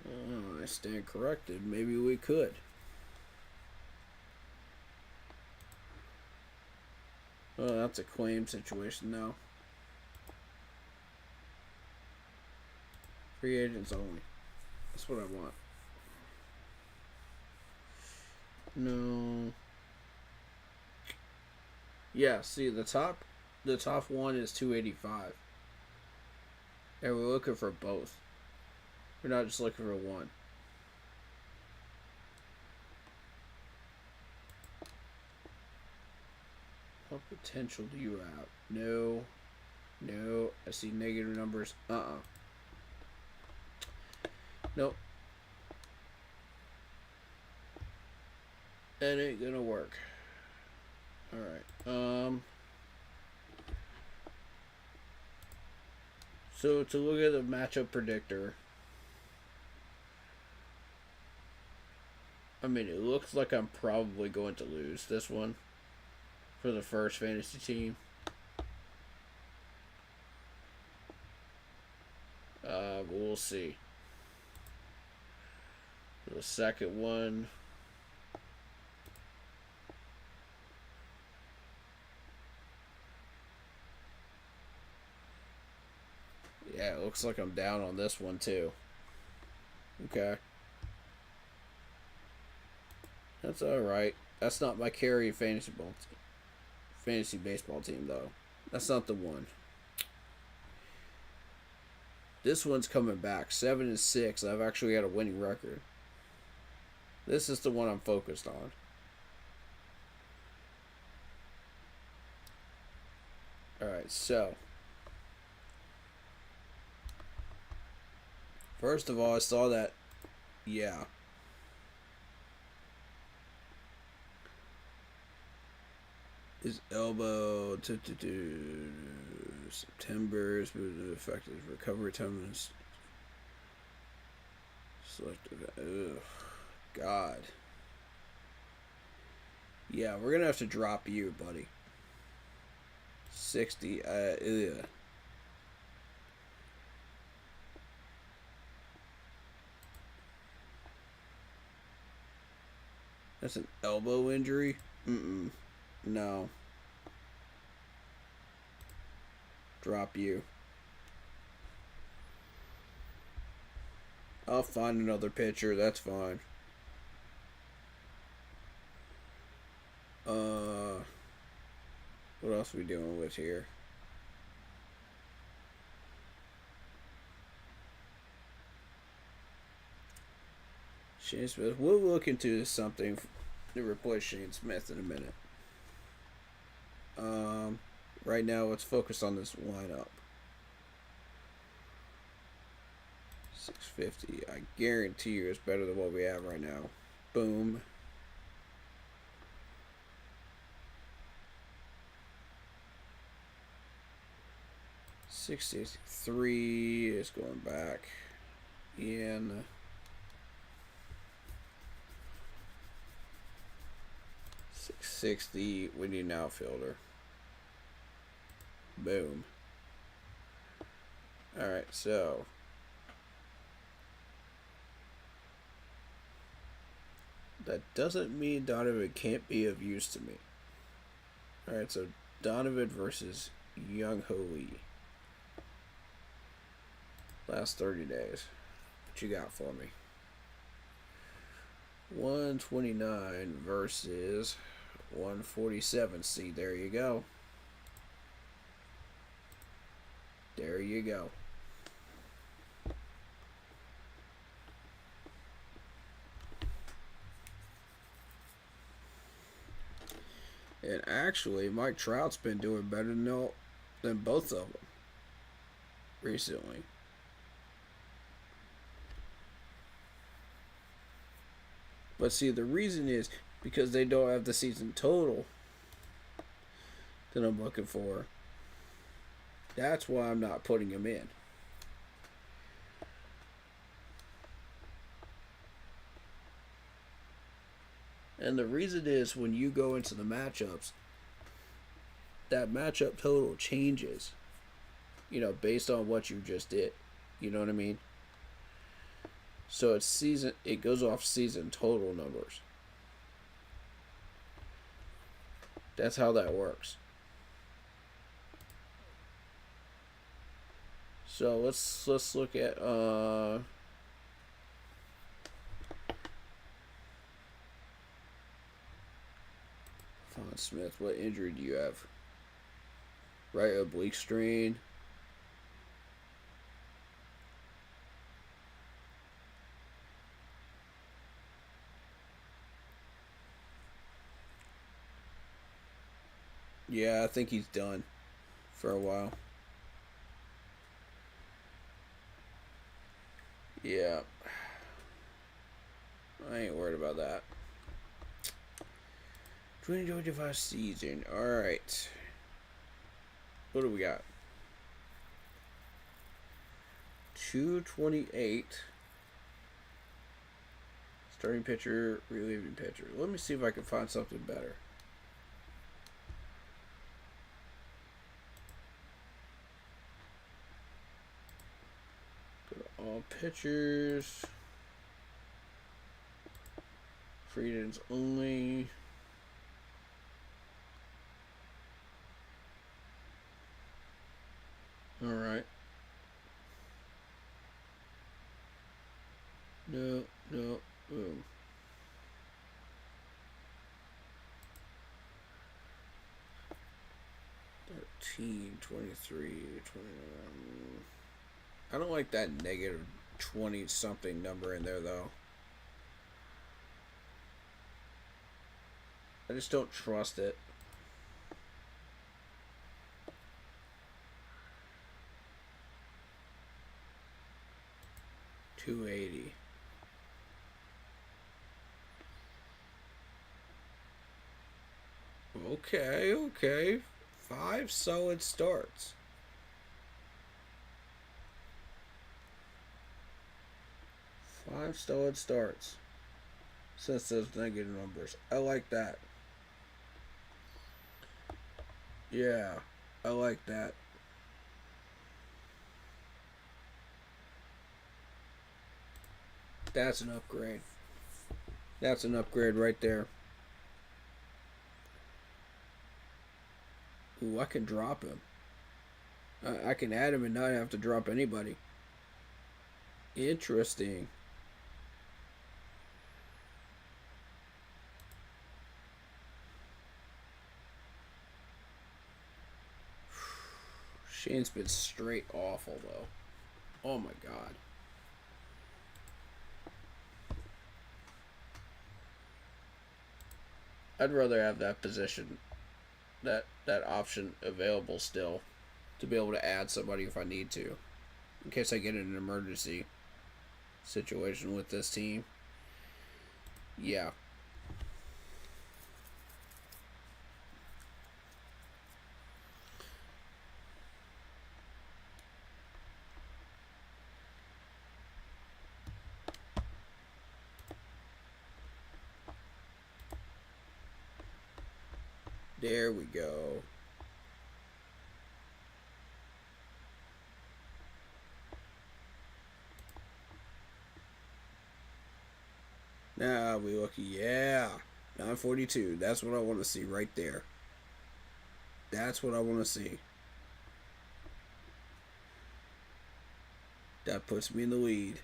Oh, I stand corrected. Maybe we could. Oh, that's a claim situation now. Free agents only. That's what I want. No. Yeah, see the top one is 285. And we're looking for both. We're not just looking for one. What potential do you have? No. No. I see negative numbers. Nope. That ain't gonna work. Alright. So to look at the matchup predictor, I mean, it looks like I'm probably going to lose this one for the first fantasy team. We'll see. The second one, yeah, it looks like I'm down on this one too. Okay. That's alright. That's not my carry fantasy baseball team, though. That's not the one. This one's coming back. 7-6. I've actually got a winning record. This is the one I'm focused on. Alright, so. First of all, I saw that. Yeah. His elbow. September is affected. Recovery time is selective. Ugh. God. Yeah, we're gonna have to drop you, buddy. 60. Ugh. That's an elbow injury? No. Drop you. I'll find another pitcher. That's fine. What else are we dealing with here? Shane Smith. We'll look into something to replace Shane Smith in a minute. Right now, let's focus on this lineup. 650. I guarantee you it's better than what we have right now. Boom. $663 is going back in. $660. We need an outfielder. Boom. Alright, so that doesn't mean Donovan can't be of use to me. Alright, so Donovan versus Young Ho Lee. Last 30 days. What you got for me? 129 versus 147. See, there you go. There you go. And actually, Mike Trout's been doing better than both of them recently. But see, the reason is because they don't have the season total that I'm looking for. That's why I'm not putting him in. And the reason is when you go into the matchups, that matchup total changes, based on what you just did. You know what I mean? So it goes off season total numbers. That's how that works. So let's look at Von Smith. What injury do you have? Right oblique strain. Yeah, I think he's done for a while. Yeah. I ain't worried about that. 2025 season. Alright. What do we got? 228. Starting pitcher, relieving pitcher. Let me see if I can find something better. Go to all pitchers. Free agents only. Alright. No. Boom. 13, 23, 29. I don't like that negative 20 something number in there though. I just don't trust it. $280. Okay. 5 solid starts. 5 solid starts since those negative numbers. I like that. Yeah, I like that. That's an upgrade. That's an upgrade right there. Ooh, I can drop him. I can add him and not have to drop anybody. Interesting. Shane's been straight awful, though. Oh, my God. I'd rather have that position, that option available still, to be able to add somebody if I need to, in case I get in an emergency situation with this team. Yeah. There we go. Now we lucky. Yeah. 942. That's what I want to see right there. That's what I want to see. That puts me in the lead.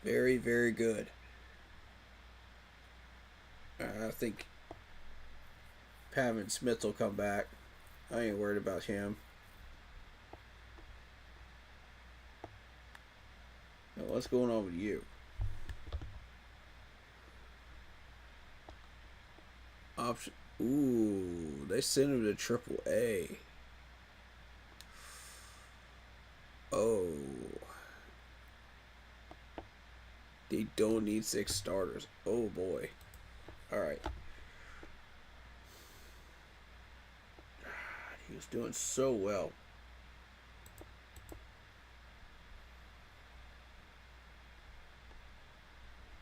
Very, very good. I think Pavin Smith will come back. I ain't worried about him. Now, what's going on with you? Option. Ooh, they sent him to Triple A. Oh. They don't need 6 starters. Oh boy. Alright. He was doing so well.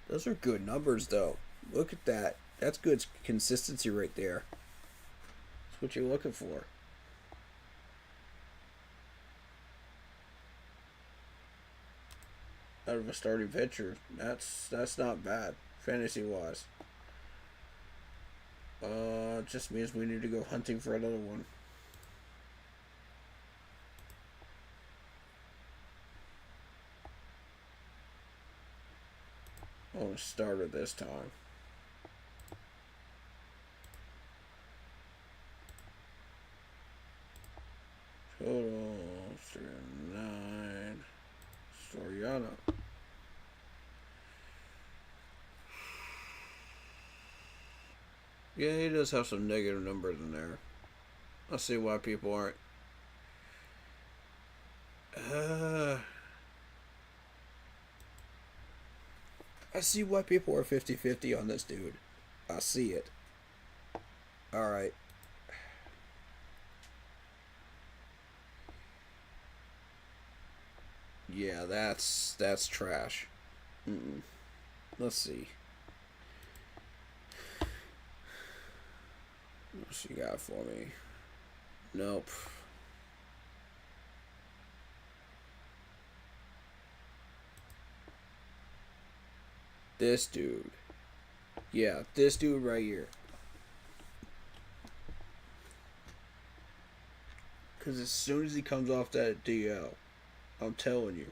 Those are good numbers, though. Look at that. That's good consistency right there. That's what you're looking for. Out of a starting pitcher, that's not bad, fantasy wise. Just means we need to go hunting for another one. Oh, starter this time. Total 9. Soriano. Yeah, he does have some negative numbers in there. I see why people aren't. I see why people are 50-50 on this dude. I see it. Alright. Yeah, that's trash. Let's see. What you got for me? Nope. This dude. Yeah, this dude right here. Because as soon as he comes off that DL, I'm telling you.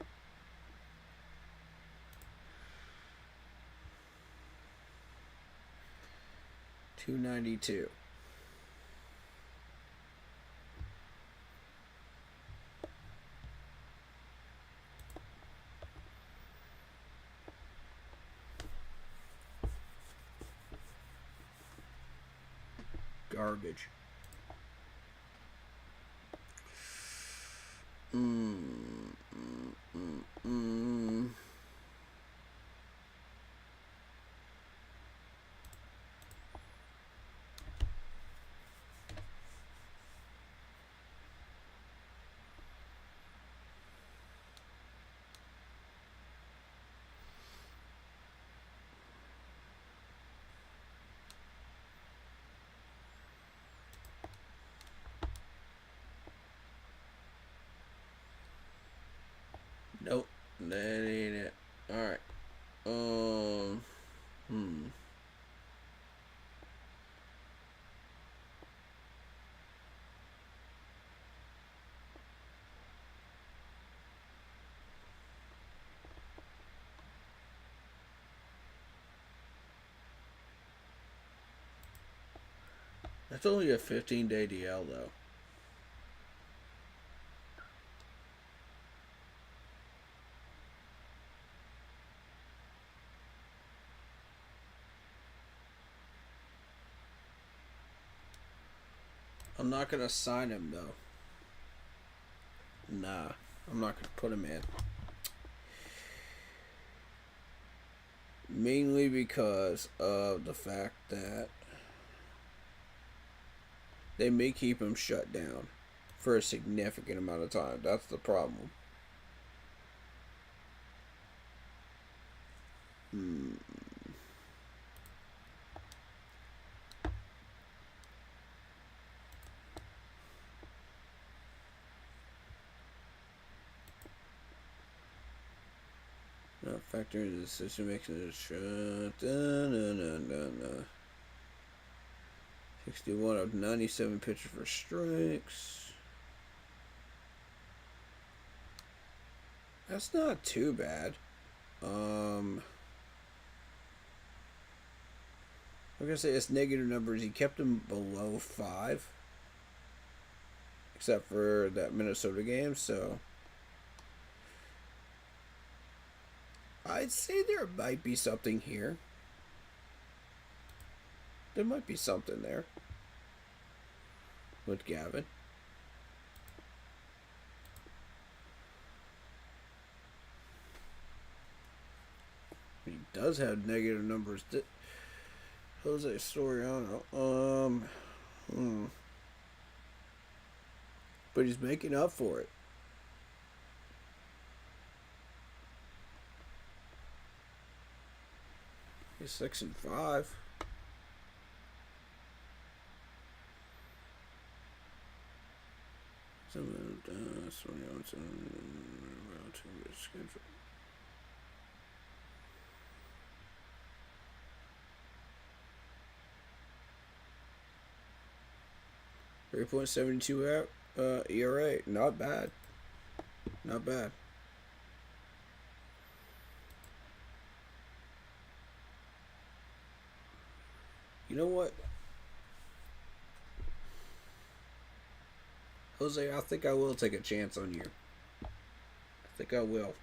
$292. Garbage. Nope, that ain't it. Alright. That's only a 15-day DL, though. I'm not going to sign him, though. Nah, I'm not going to put him in. Mainly because of the fact that they may keep him shut down for a significant amount of time. That's the problem. Not factor into the decision making. 61 of 97 pitches for strikes. That's not too bad. I'm gonna say it's negative numbers. He kept him below 5, except for that Minnesota game. So I'd say there might be something here. There might be something there with Gavin. does have negative numbers. Jose Soriano. But he's making up for it. He's 6-5. Schedule. 3.72 ERA. Not bad. Not bad. You know what? Jose, I think I will take a chance on you. I think I will.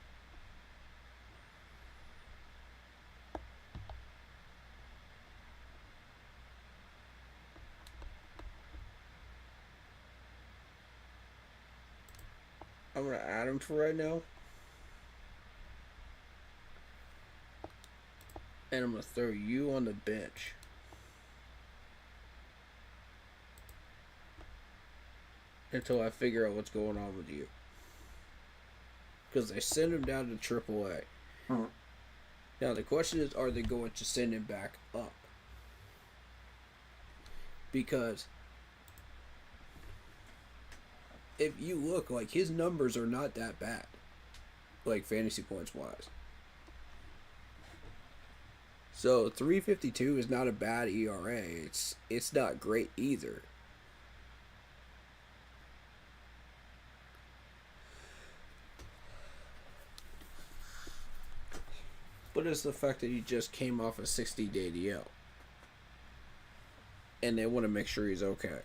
I'm going to add him for right now. And I'm going to throw you on the bench. Until I figure out what's going on with you. Because they send him down to AAA. Now the question is, are they going to send him back up? Because if you look, like, his numbers are not that bad. Like, fantasy points wise. So 3.52 is not a bad ERA. It's not great either. But it's the fact that he just came off a 60-day DL. And they want to make sure he's okay.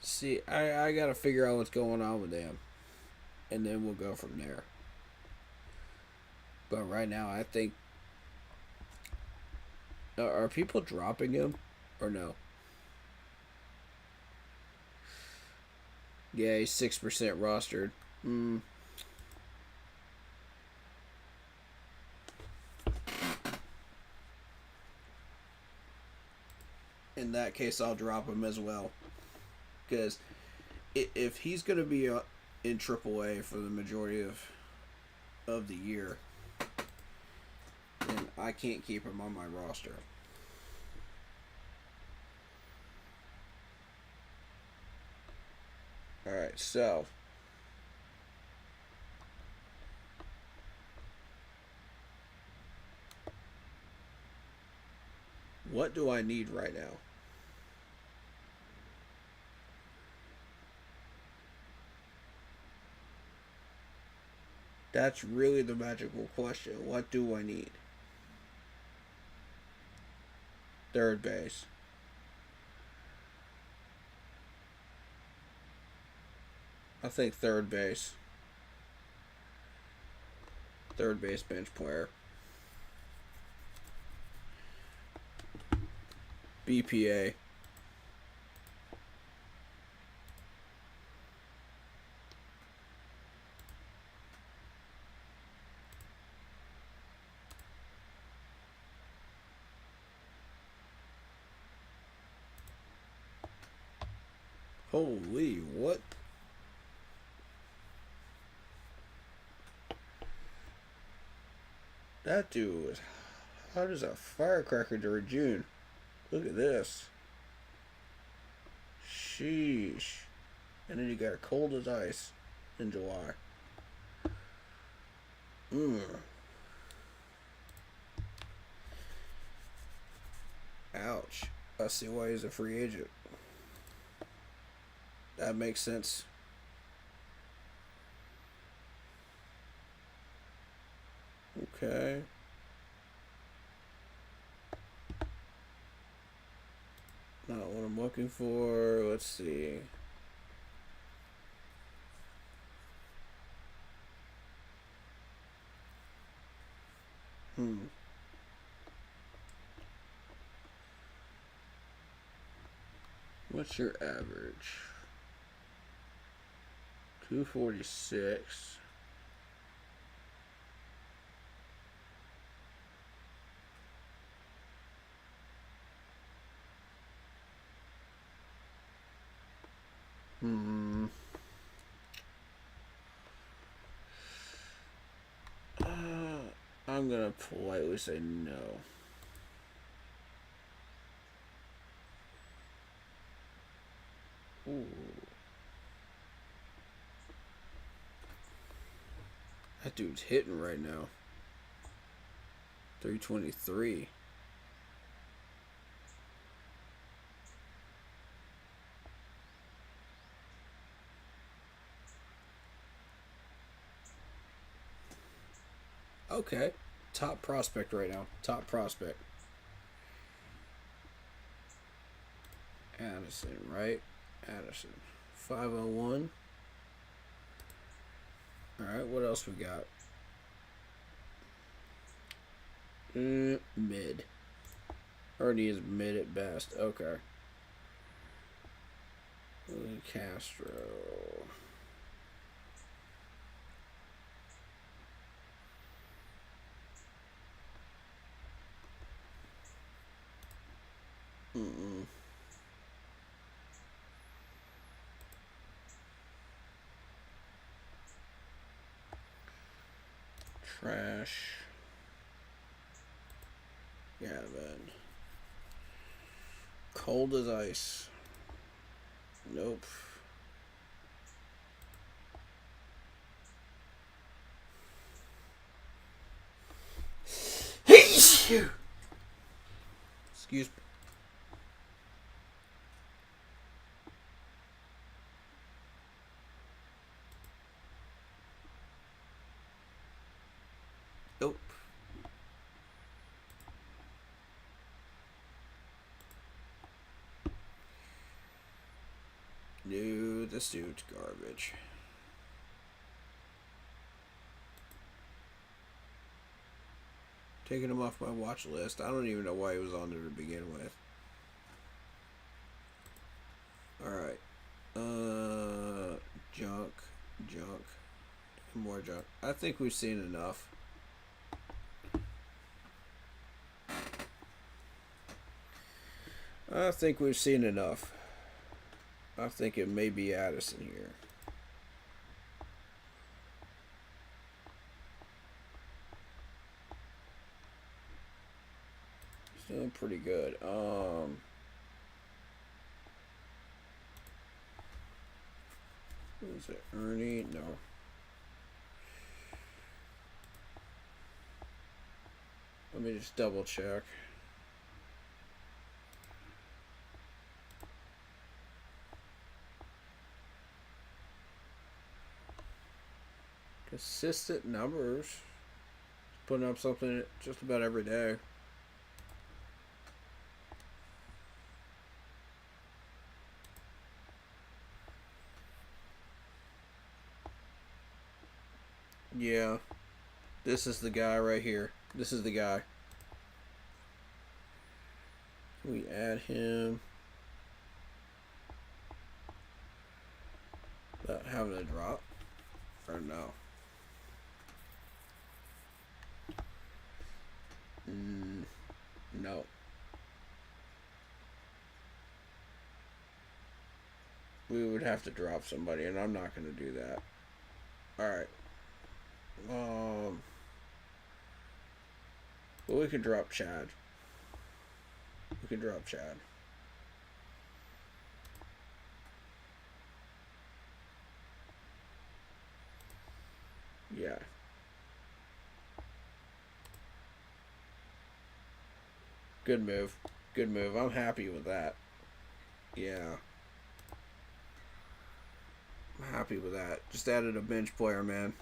See, I gotta figure out what's going on with them. And then we'll go from there. But right now, I think... Are people dropping him? Or no? Yeah, he's 6% rostered. In that case, I'll drop him as well. Because if he's going to be in AAA for the majority of the year, then I can't keep him on my roster. Alright, so what do I need right now? That's really the magical question. What do I need? Third base. I think third base. Third base bench player. BPA. Holy, what? That dude was hot as a firecracker during June. Look at this. Sheesh. And then you got cold as ice in July. Ouch. I see why he's a free agent. That makes sense. Okay. Not what I'm looking for. Let's see. What's your average? 246. I'm gonna politely say no. Ooh. That dude's hitting right now. 323. Okay. Top prospect right now. Top prospect. Addison, right? Addison. 501. Alright, what else we got? Mid. Already is mid at best. Okay. Castro. Trash. Gavin. Cold as ice. Nope. Excuse me. Nope. No, this dude's garbage. Taking him off my watch list. I don't even know why he was on there to begin with. Alright. Junk. More junk. I think we've seen enough. I think we've seen enough. I think it may be Addison here. He's doing pretty good. Who is it? Ernie? No. Let me just double check. Consistent numbers. Putting up something just about every day. Yeah. This is the guy right here. This is the guy. Can we add him without having a drop? Or no? No. We would have to drop somebody, and I'm not going to do that. Alright. Well, we can drop Chad. We can drop Chad. Yeah. Good move. Good move. I'm happy with that. Yeah. I'm happy with that. Just added a bench player, man.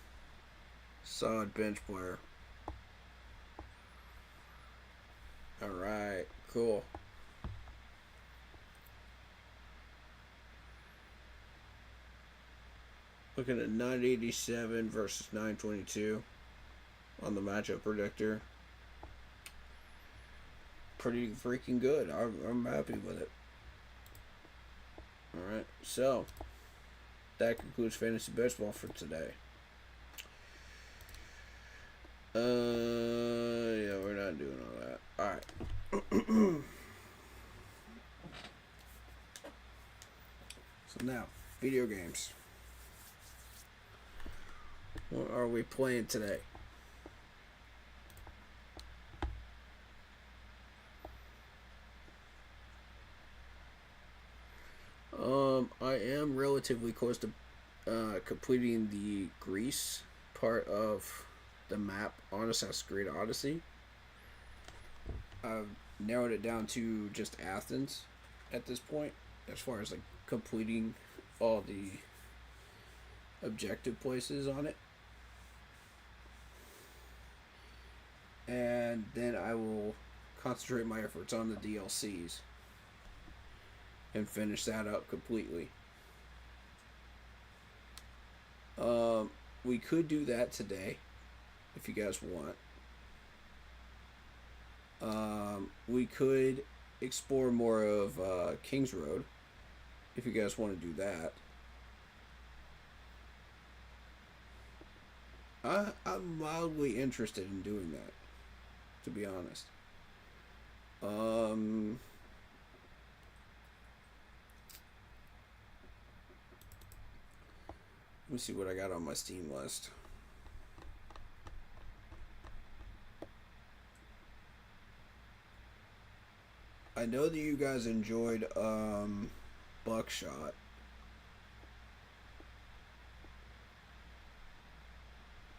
Solid bench player. Alright. Cool. Looking at 987 versus 922 on the matchup predictor. Pretty freaking good. I'm happy with it. Alright, so that concludes fantasy baseball for today. Yeah, we're not doing all that. Alright. So now, video games. What are we playing today? I am relatively close to completing the Greece part of the map on Assassin's Creed Odyssey. I've narrowed it down to just Athens at this point, as far as like completing all the objective places on it. And then I will concentrate my efforts on the DLCs and finish that up completely. We could do that today if you guys want. We could explore more of Kings Road if you guys want to do that. I'm mildly interested in doing that, to be honest. Let me see what I got on my Steam list. I know that you guys enjoyed Buckshot.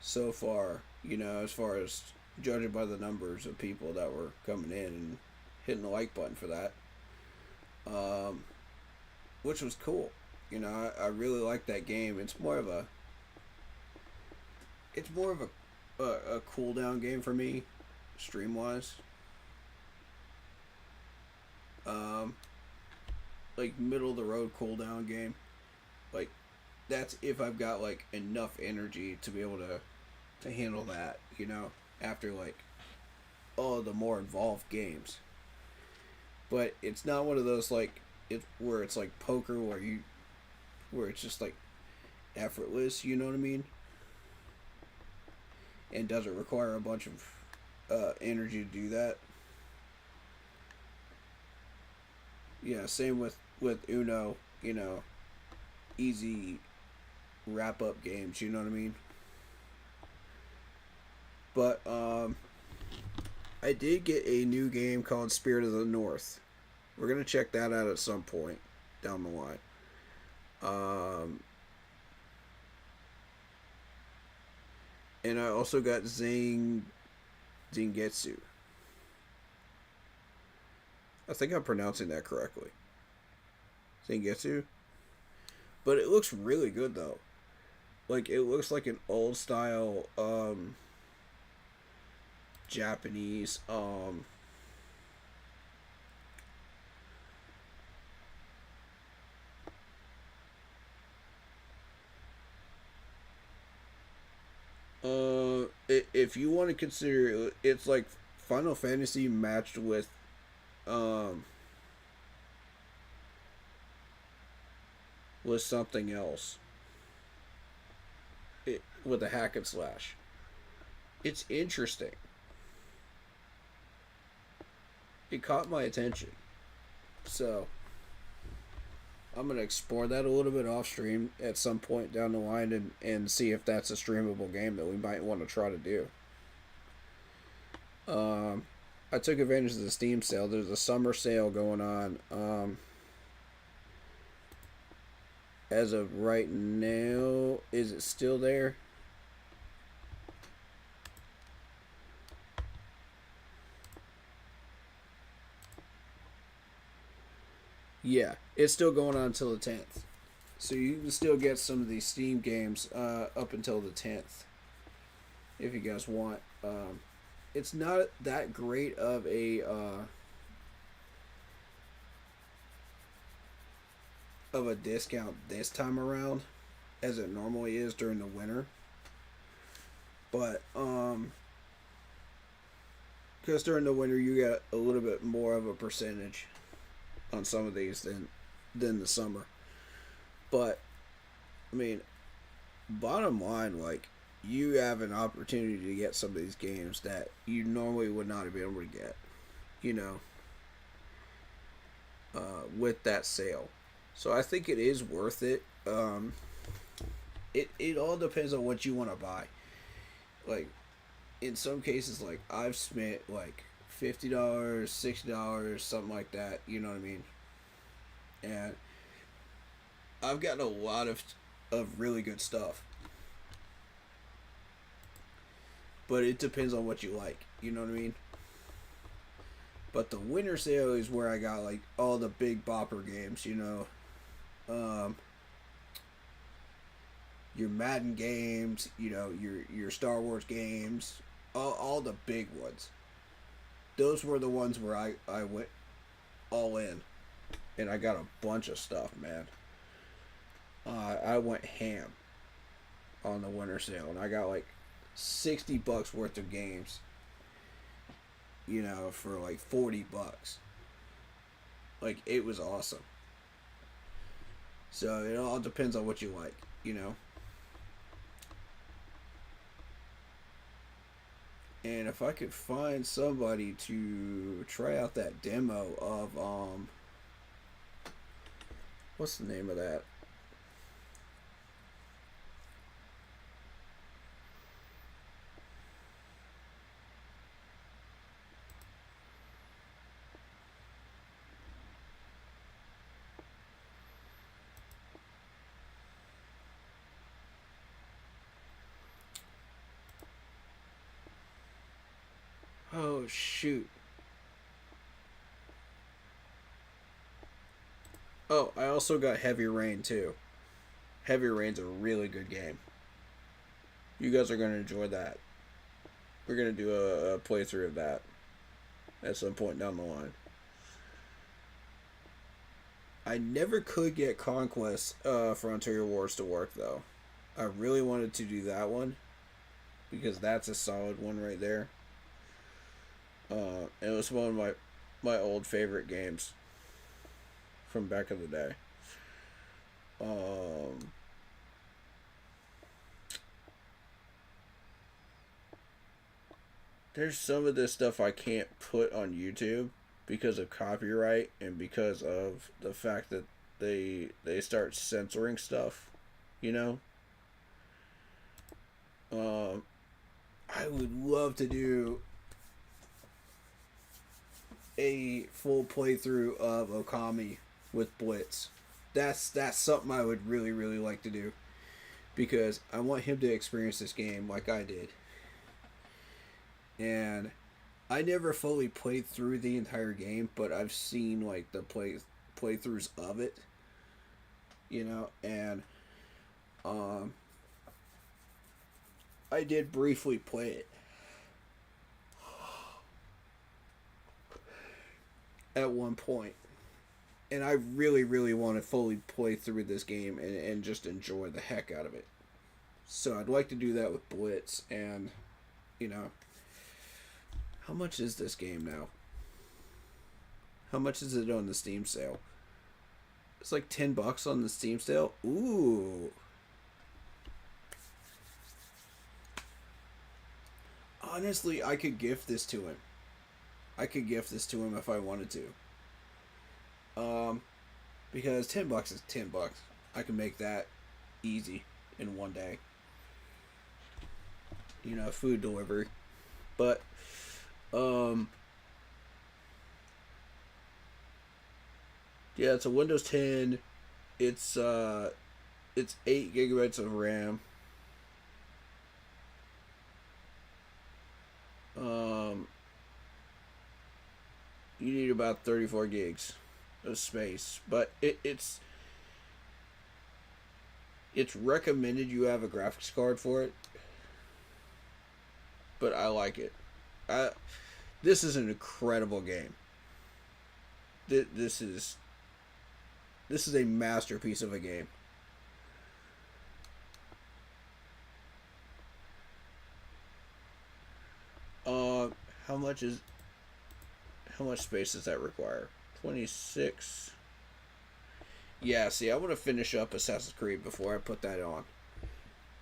So far, as far as judging by the numbers of people that were coming in and hitting the like button for that, which was cool. I really like that game. It's more of a cool down game for me, stream wise. Like middle of the road cool down game. Like that's if I've got like enough energy to be able to handle that. After like all the more involved games. But it's not one of those like where it's like poker where it's just like effortless, you know what I mean? And doesn't require a bunch of energy to do that. Yeah, same with Uno, easy wrap up games, you know what I mean? But I did get a new game called Spirit of the North. We're gonna check that out at some point down the line. And I also got Zangetsu. I think I'm pronouncing that correctly. Zangetsu. But it looks really good though. Like it looks like an old style Japanese if you want to consider it's like Final Fantasy matched um with something else. With a hack and slash. It's interesting. It caught my attention. So I'm going to explore that a little bit off stream at some point down the line and see if that's a streamable game that we might want to try to do. I took advantage of the Steam sale. There's a summer sale going on. As of right now, is it still there? Yeah, it's still going on until the 10th. So you can still get some of these Steam games up until the 10th. If you guys want. It's not that great of a discount this time around as it normally is during the winter. But because during the winter you get a little bit more of a percentage on some of these than the summer. But I mean, bottom line, like, you have an opportunity to get some of these games that you normally would not have been able to get, you know, with that sale. So I think it is worth it. It all depends on what you want to buy. Like, in some cases, like, I've spent like $50, $60, something like that. You know what I mean? And I've gotten a lot of really good stuff. But it depends on what you like. You know what I mean? But the winter sale is where I got like all the big bopper games. You know, um, your Madden games. You know, your Star Wars games. All the big ones. Those were the ones where I went all in, and I got a bunch of stuff, man. I went ham on the winter sale, and I got like $60 worth of games. You know, for like $40. Like, it was awesome. So it all depends on what you like. You know. And if I could find somebody to try out that demo of what's the name of that? Oh shoot. Oh, I also got Heavy Rain too. Heavy Rain's a really good game. You guys are gonna enjoy that. We're gonna do a playthrough of that at some point down the line. I never could get Conquest Frontier Wars to work though. I really wanted to do that one because that's a solid one right there. It was one of my old favorite games from back in the day. Um, there's some of this stuff I can't put on YouTube because of copyright and because of the fact that they start censoring stuff, you know. Um, I would love to do a full playthrough of Okami with Blitz. That's something I would really like to do because I want him to experience this game like I did. And I never fully played through the entire game, but I've seen like the playthroughs of it, you know, and um I did briefly play it at one point. And I really want to fully play through this game and just enjoy the heck out of it. So I'd like to do that with Blitz and, you know, how much is this game now? How much is it on the Steam sale? It's like $10 on the Steam sale. Ooh. Honestly, I could gift this to him. I could gift this to him if I wanted to. Um, because $10 is $10. I can make that easy in one day. You know, food delivery. But um, yeah, it's a Windows 10. It's it's 8 gigabytes of RAM. Um, you need about 34 gigs of space, but it's recommended you have a graphics card for it. But I like it. I This is an incredible game. This is a masterpiece of a game. Uh, how much is how much space does that require? 26. Yeah, see, I want to finish up Assassin's Creed before I put that on.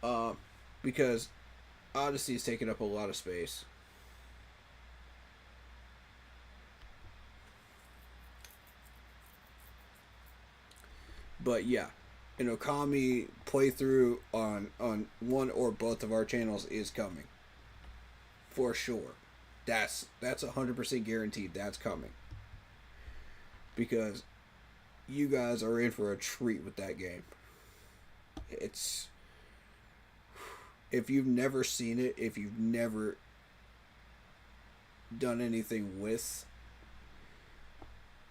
Um, because Odyssey is taking up a lot of space. But yeah, an Okami playthrough on one or both of our channels is coming for sure. That's 100% guaranteed. That's coming because you guys are in for a treat with that game. It's if you've never seen it, if you've never done anything with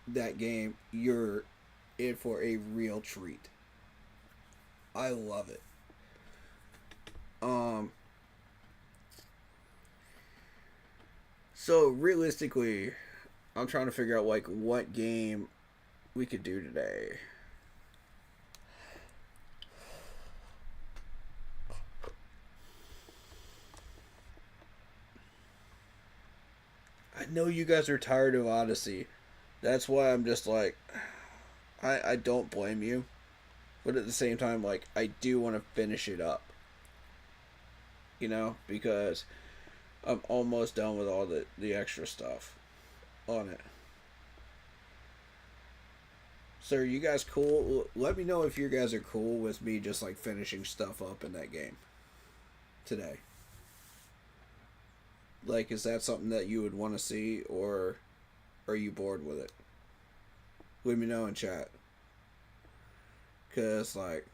that game, you're in for a real treat. I love it. Um so realistically, I'm trying to figure out like what game we could do today. I know you guys are tired of Odyssey. That's why I'm just like I don't blame you. But at the same time, like I do want to finish it up. You know, because I'm almost done with all the extra stuff on it. So are you guys cool? Let me know if you guys are cool with me just like finishing stuff up in that game today. Like, is that something that you would want to see, or are you bored with it? Let me know in chat. Cause like,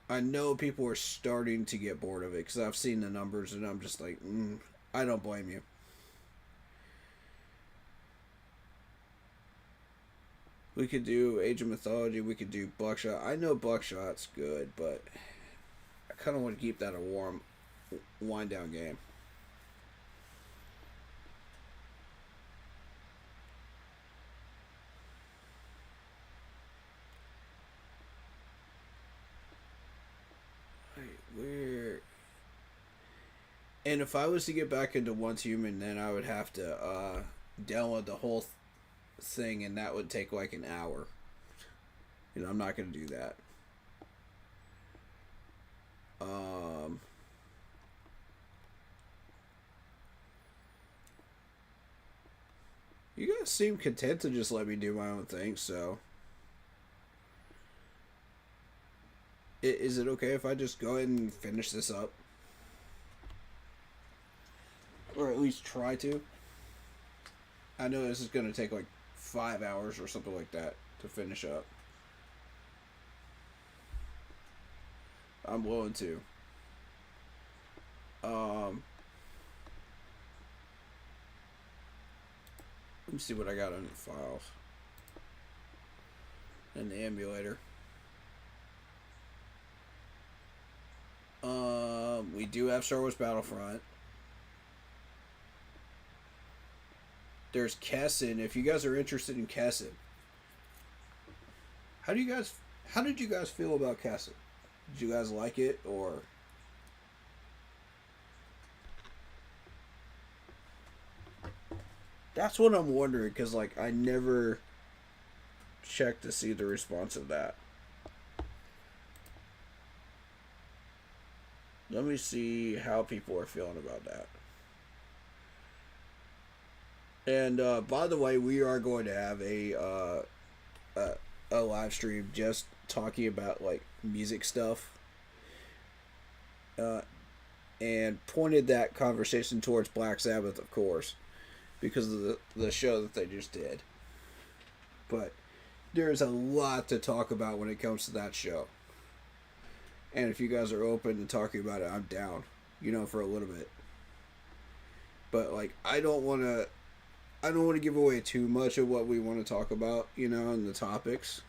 I know people are starting to get bored of it because I've seen the numbers and I'm just like, I don't blame you. We could do Age of Mythology. We could do Buckshot. I know Buckshot's good, but I kind of want to keep that a warm, wind down game. Wait, where? And if I was to get back into Once Human, then I would have to download the whole thing, and that would take like an hour. You know, I'm not gonna do that. Um, you guys seem content to just let me do my own thing, so is it okay if I just go ahead and finish this up, or at least try to? I know this is gonna take like 5 hours or something like that to finish up. I'm willing to. Let me see what I got on the files. And the emulator. We do have Star Wars Battlefront. There's Kessin. If you guys are interested in Kessin, how did you guys feel about Kessin? Did you guys like it, or that's what I'm wondering? Because like I never checked to see the response of that. Let me see how people are feeling about that. And by the way, we are going to have a live stream just talking about like music stuff, uh, and pointed that conversation towards Black Sabbath, of course, because of the show that they just did. But there's a lot to talk about when it comes to that show. And if you guys are open to talking about it, I'm down, you know, for a little bit. But like I don't want to give away too much of what we want to talk about, you know, and the topics.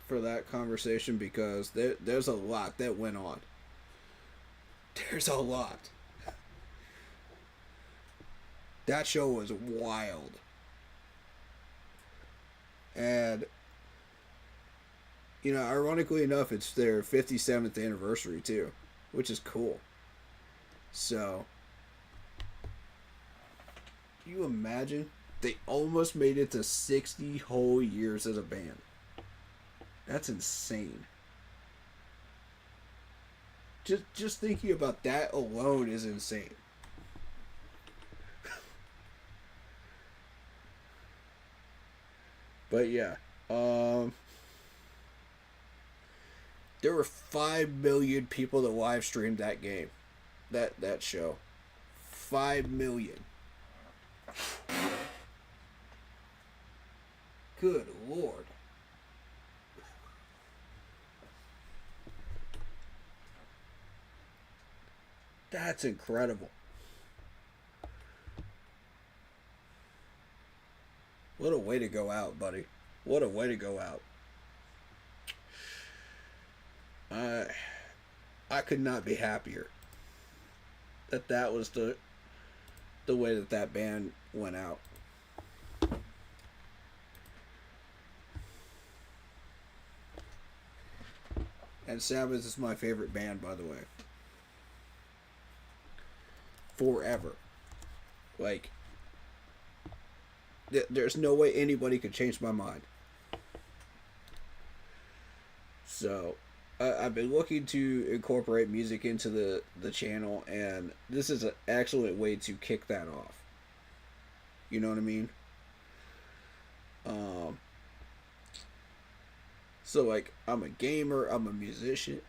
For that conversation because there's a lot that went on. There's a lot. That show was wild. And, you know, ironically enough, it's their 57th anniversary, too, which is cool. So, You imagine? They almost made it to 60 whole years as a band. That's insane. Just thinking about that alone is insane. But yeah, um, there were 5 million people that live streamed that game, that show. 5 million. Good lord. That's incredible. What a way to go out, buddy. What a way to go out. I I could not be happier that that was the way that that band went out. And Sabbath is my favorite band, by the way. Forever. Like, there's no way anybody could change my mind. So, I've been looking to incorporate music into the channel, and this is an excellent way to kick that off. You know what I mean? Um, so, like, I'm a gamer, I'm a musician,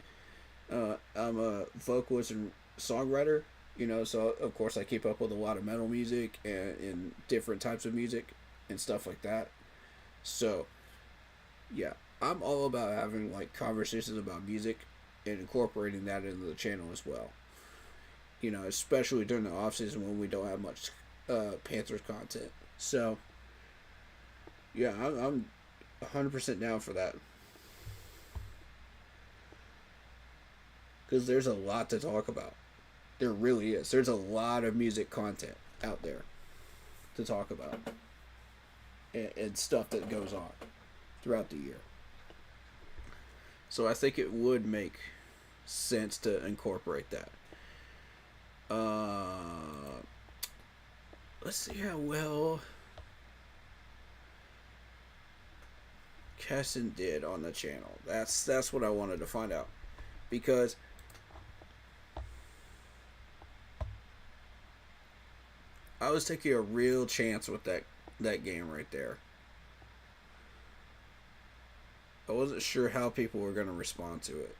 I'm a vocalist and songwriter. So of course I keep up with a lot of metal music and different types of music and stuff like that. So, yeah, I'm all about having like conversations about music and incorporating that into the channel as well. Especially during the off season when we don't have much Panthers content. So, yeah, I'm 100% down for that because there's a lot to talk about. There really is. There's a lot of music content out there to talk about and stuff that goes on throughout the year. So I think it would make sense to incorporate that. Let's see how well Kesson did on the channel. That's what I wanted to find out, because I was taking a real chance with that game right there. I wasn't sure how people were going to respond to it.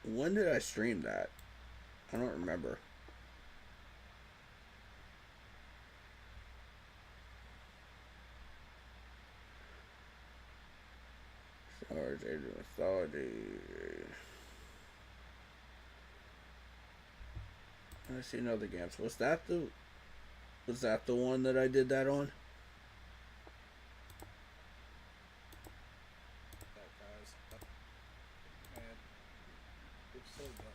When did I stream that? I don't remember. Sarge Age of Mythology. I see another games. Was that the one that I did that on? That guy's man. It's so dumb.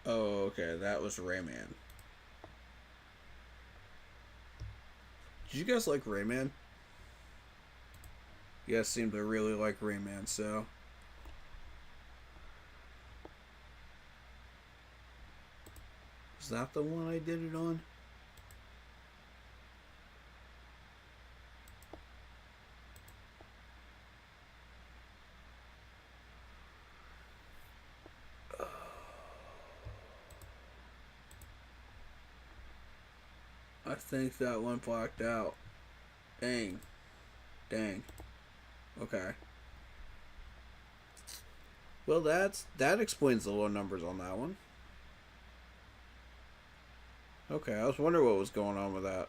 Oh, okay. That was Rayman. Did you guys like Rayman? You guys seem to really like Rayman, so. Is that the one I did it on? I think that one blacked out. Dang. Dang. Okay. Well, that explains the low numbers on that one. Okay, I was wondering what was going on with that.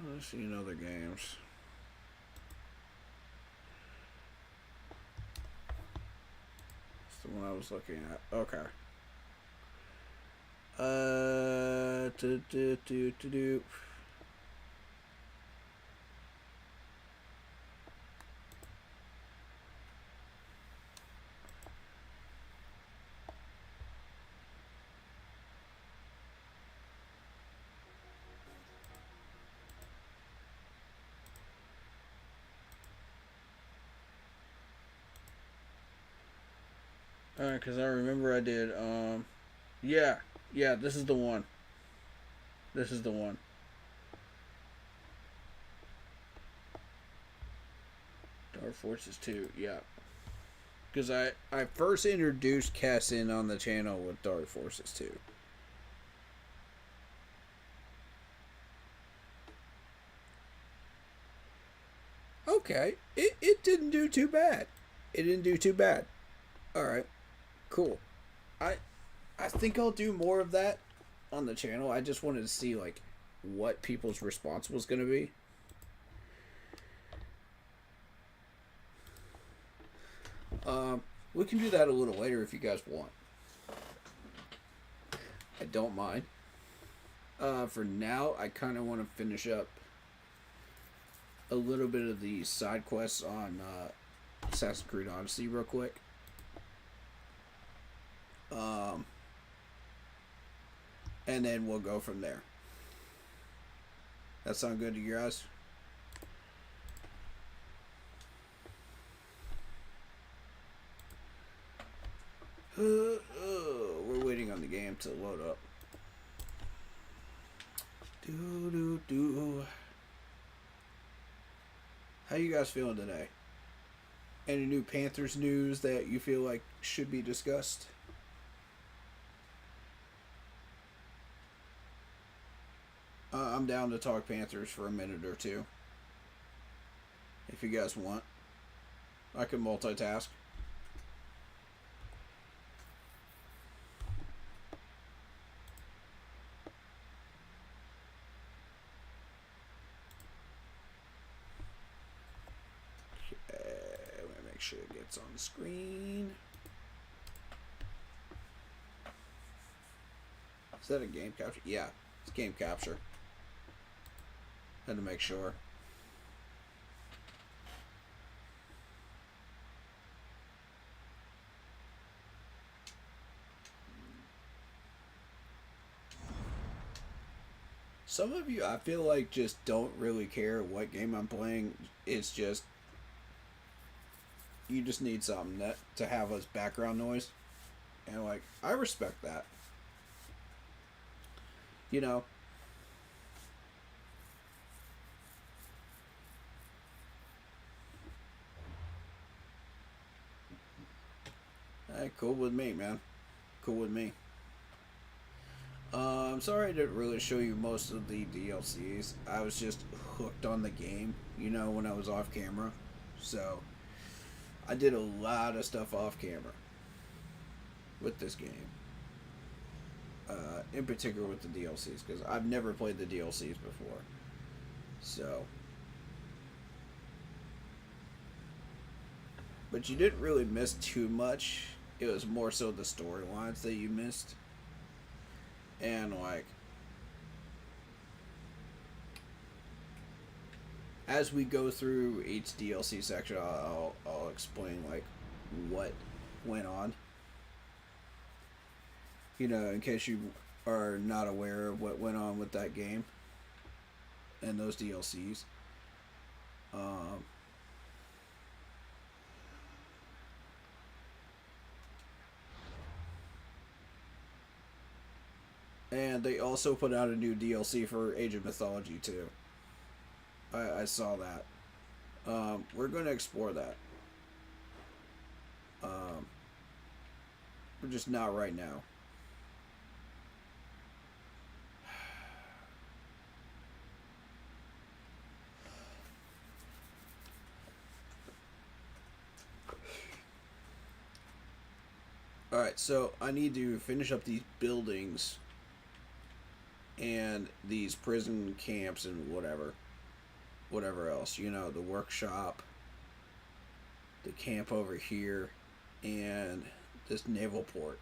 Let's see in other games. That's the one I was looking at. Okay. Do. Because I remember I did. Yeah, yeah. This is the one. This is the one. Dark Forces 2. Yeah. Because I first introduced Cassin on the channel with Dark Forces 2. Okay. It didn't do too bad. It didn't do too bad. Alright. Cool. I I think I'll do more of that on the channel. I just wanted to see like what people's response was gonna be. We can do that a little later if you guys want. I don't mind. For now, I kind of want to finish up a little bit of the side quests on Assassin's Creed Odyssey real quick. And then we'll go from there. That sound good to you guys? We're waiting on the game to load up. How you guys feeling today? Any new Panthers news that you feel like should be discussed? I'm down to talk Panthers for a minute or two. If you guys want. I can multitask. Make sure it gets on the screen. Is that a game capture? Yeah, it's game capture. Had to make sure. Some of you, I feel like, just don't really care what game I'm playing. It's just you just need something that to have as background noise, and like I respect that. You know. Hey, cool with me, man. Cool with me. I'm sorry I didn't really show you most of the DLCs. I was just hooked on the game, you know, when I was off camera. So, I did a lot of stuff off camera with this game. In particular with the DLCs, because I've never played the DLCs before. So. But you didn't really miss too much. It was more so the storylines that you missed. And like as we go through each DLC section, I'll explain like what went on. You know, in case you are not aware of what went on with that game and those DLCs. And they also put out a new DLC for Age of Mythology too. I saw that. We're going to explore that. We're just not right now. Alright, so I need to finish up these buildings and these prison camps and whatever else, you know, the workshop, the camp over here, and this naval port.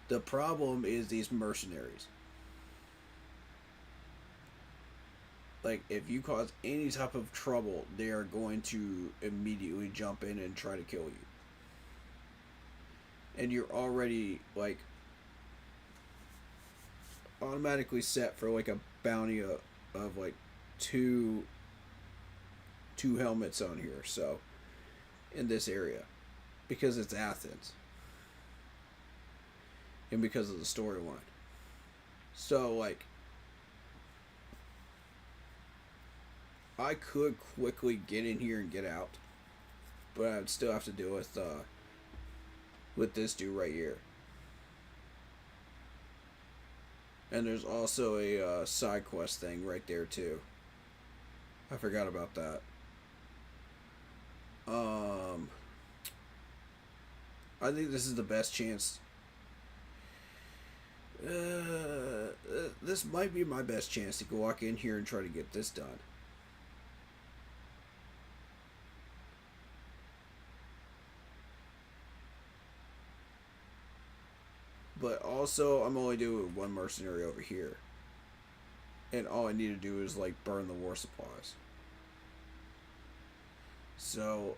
The problem is these mercenaries. Like, if you cause any type of trouble, they are going to immediately jump in and try to kill you. And you're already, like, automatically set for like a bounty of like two helmets on here. So in this area because it's Athens and because of the storyline. So, like, I could quickly get in here and get out, but I'd still have to deal with this dude right here. And there's also a side quest thing right there too. I forgot about that. I think this is the best chance. This might be my best chance to go walk in here and try to get this done. But also, I'm only doing one mercenary over here. And all I need to do is, like, burn the war supplies. So,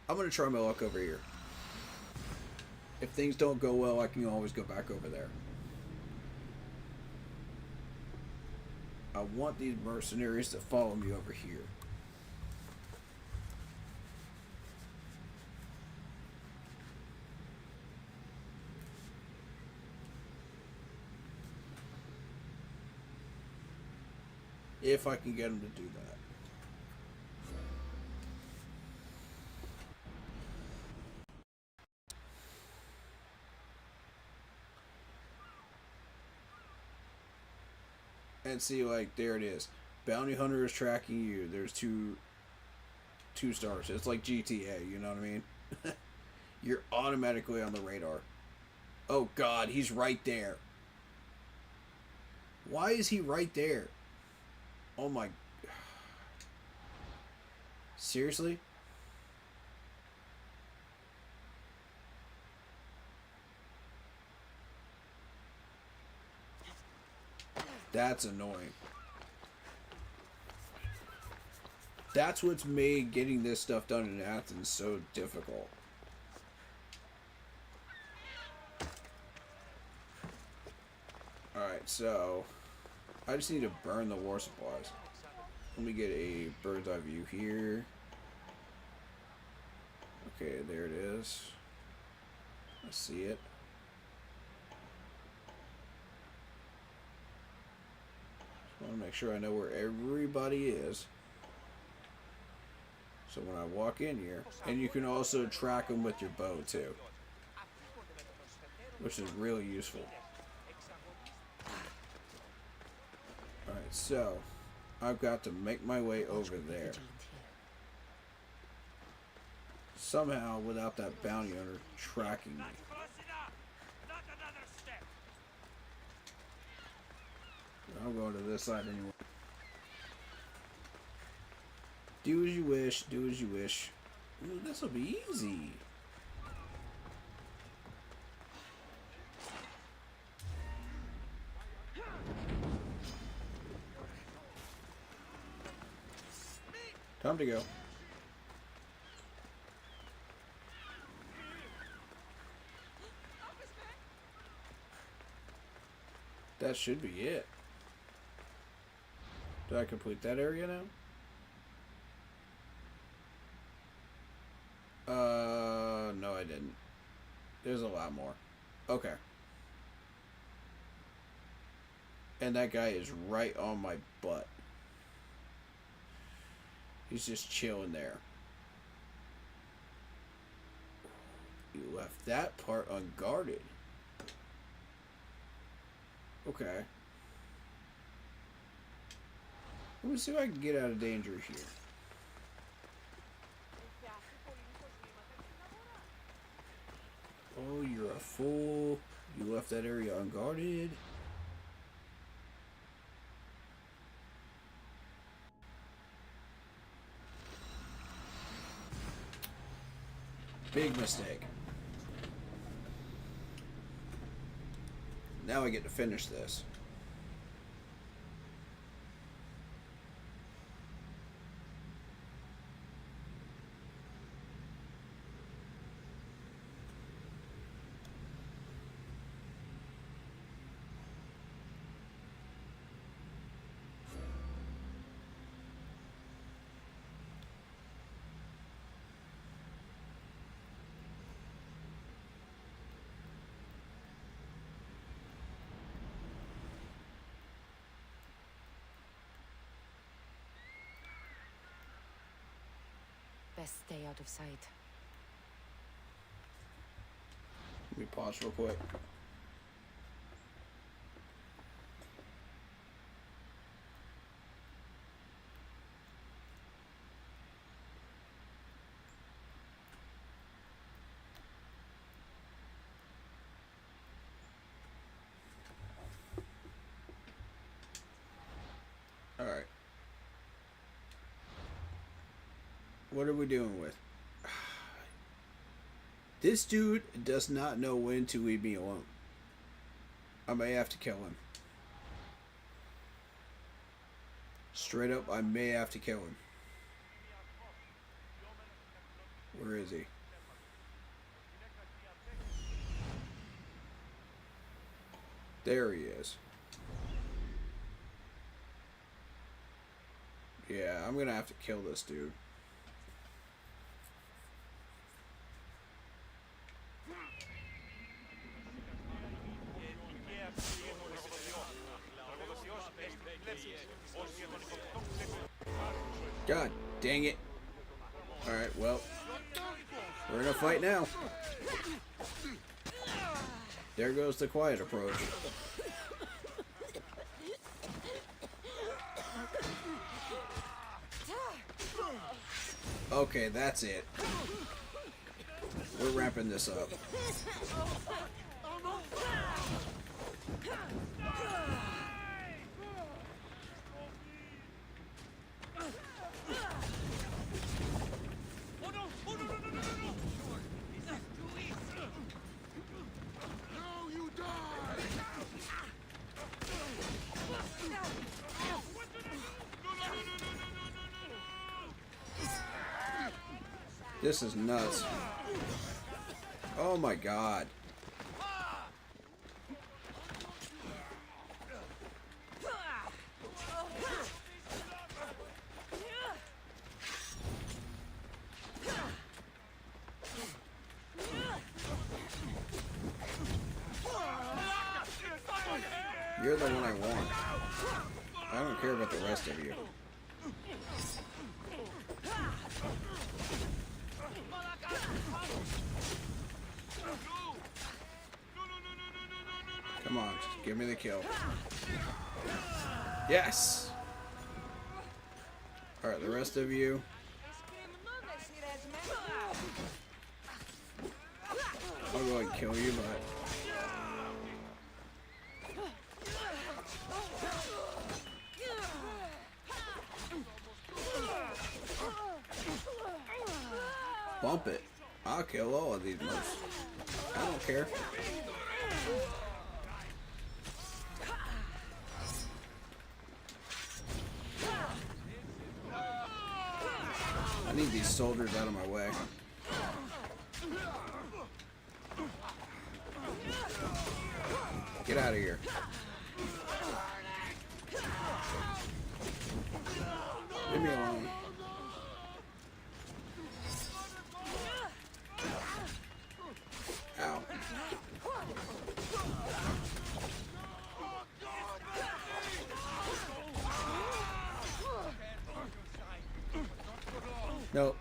I'm going to try my luck over here. If things don't go well, I can always go back over there. I want these mercenaries to follow me over here. If I can get them to do that. And see, like, there it is. Bounty Hunter is tracking you. There's two stars. It's like GTA, you know what I mean? You're automatically on the radar. Oh god, he's right there. Why is he right there? Oh my... Seriously? That's annoying. That's what's made getting this stuff done in Athens so difficult. Alright, so... I just need to burn the war supplies. Let me get a bird's eye view here. Okay, there it is. I see it. Just want to make sure I know where everybody is. So when I walk in here, and you can also track them with your bow too, which is really useful. Alright, so I've got to make my way over there. Somehow without that bounty hunter tracking me. I'm going to this side anyway. Do as you wish, do as you wish. Ooh, this will be easy. Time to go. That should be it. Did I complete that area now? No I didn't. There's a lot more. Okay. And that guy is right on my butt. He's just chilling there. You left that part unguarded. Okay. Let me see if I can get out of danger here. Oh, you're a fool. You left that area unguarded. Big mistake. Now I get to finish this. Best stay out of sight. Let me pause real quick. Alright. What are we doing with? This dude does not know when to leave me alone. I may have to kill him. Straight up, I may have to kill him. Where is he? There he is. Yeah, I'm gonna have to kill this dude. God dang it. Alright, well, we're in a fight now. There goes the quiet approach. Okay, that's it. We're wrapping this up. This is nuts. Oh my god. You're the one I want. I don't care about the rest of you. Come on, just give me the kill. Yes! Alright, the rest of you. I'll go ahead and kill you, but... Bump it. I'll kill all of these moves. I don't care. I need these soldiers out of my way. Get out of here. Leave me alone. Ow. Nope.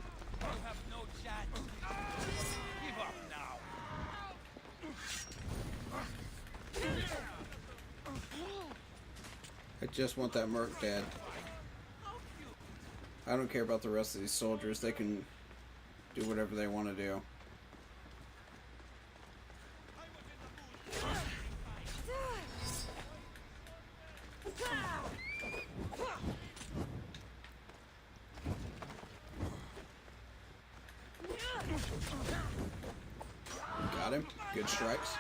I just want that merc dead. I don't care about the rest of these soldiers. They can do whatever they want to do. Got him. Good strikes.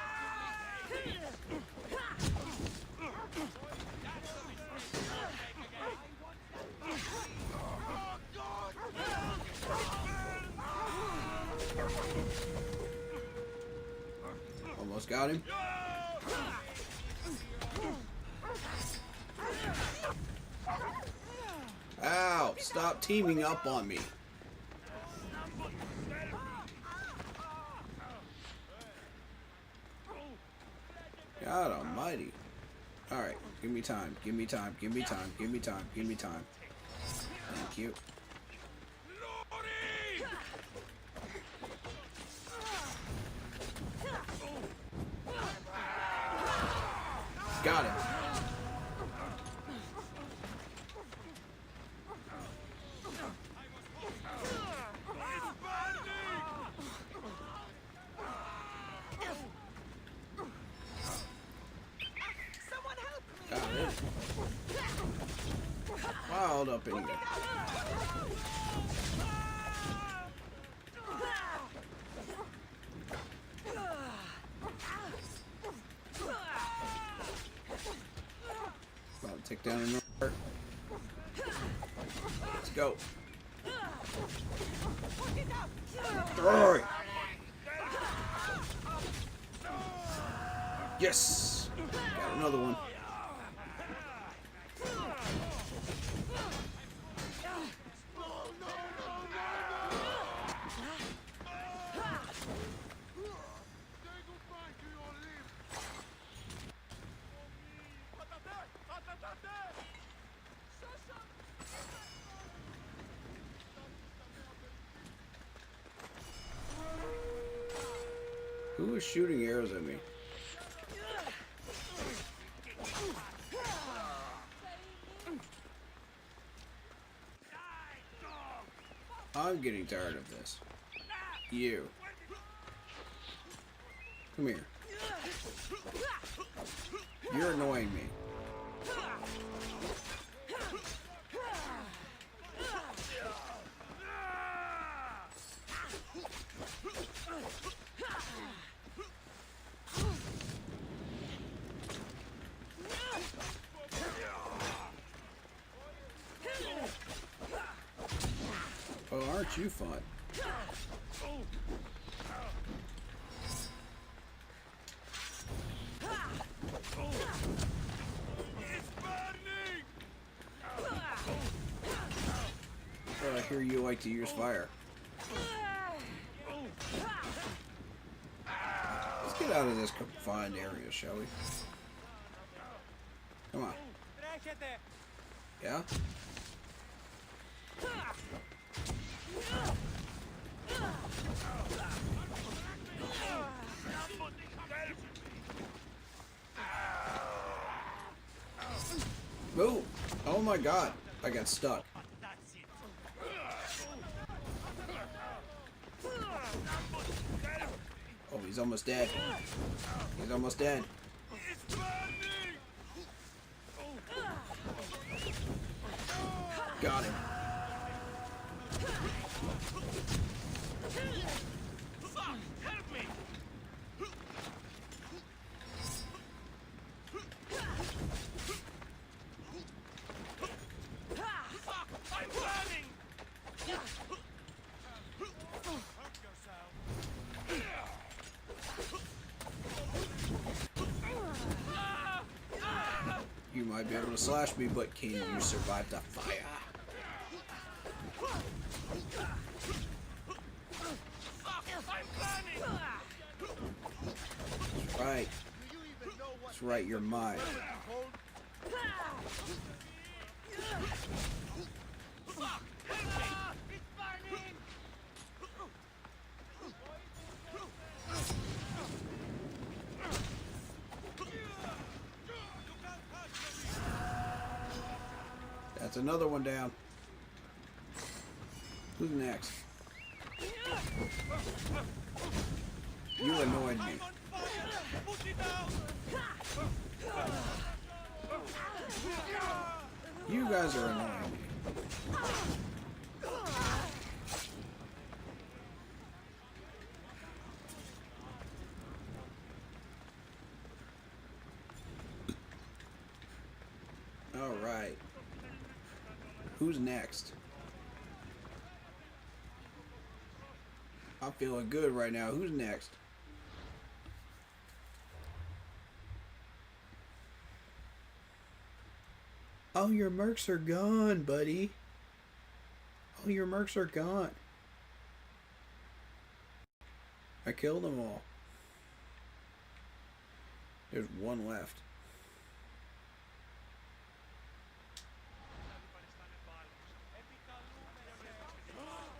Almost got him. Ow! Stop teaming up on me. God almighty. Alright, give me time, give me time, give me time, give me time, give me time. Thank you. Got him. Got it. Wild up in there. About to take down another part. Let's go. Throw it. Yes. Got another one. Who is shooting arrows at me? I'm getting tired of this. You. Come here. You're annoying me. Oh, aren't you fun? Oh, I hear you like to use fire. Let's get out of this confined area, shall we? Come on. Yeah? Move! Oh my god, I got stuck. Oh, he's almost dead. He's almost dead. Got him. You might be able to slash me, but can you survive the fire? That's right. That's right, you're mine. That's another one down. Who's next? You annoyed me. You guys are annoying me. All right. Who's next? I'm feeling good right now. Who's next? Oh, your mercs are gone, buddy. Oh, your mercs are gone. I killed them all. There's one left.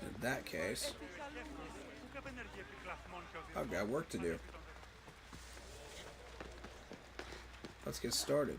In that case, I've got work to do. let's get started.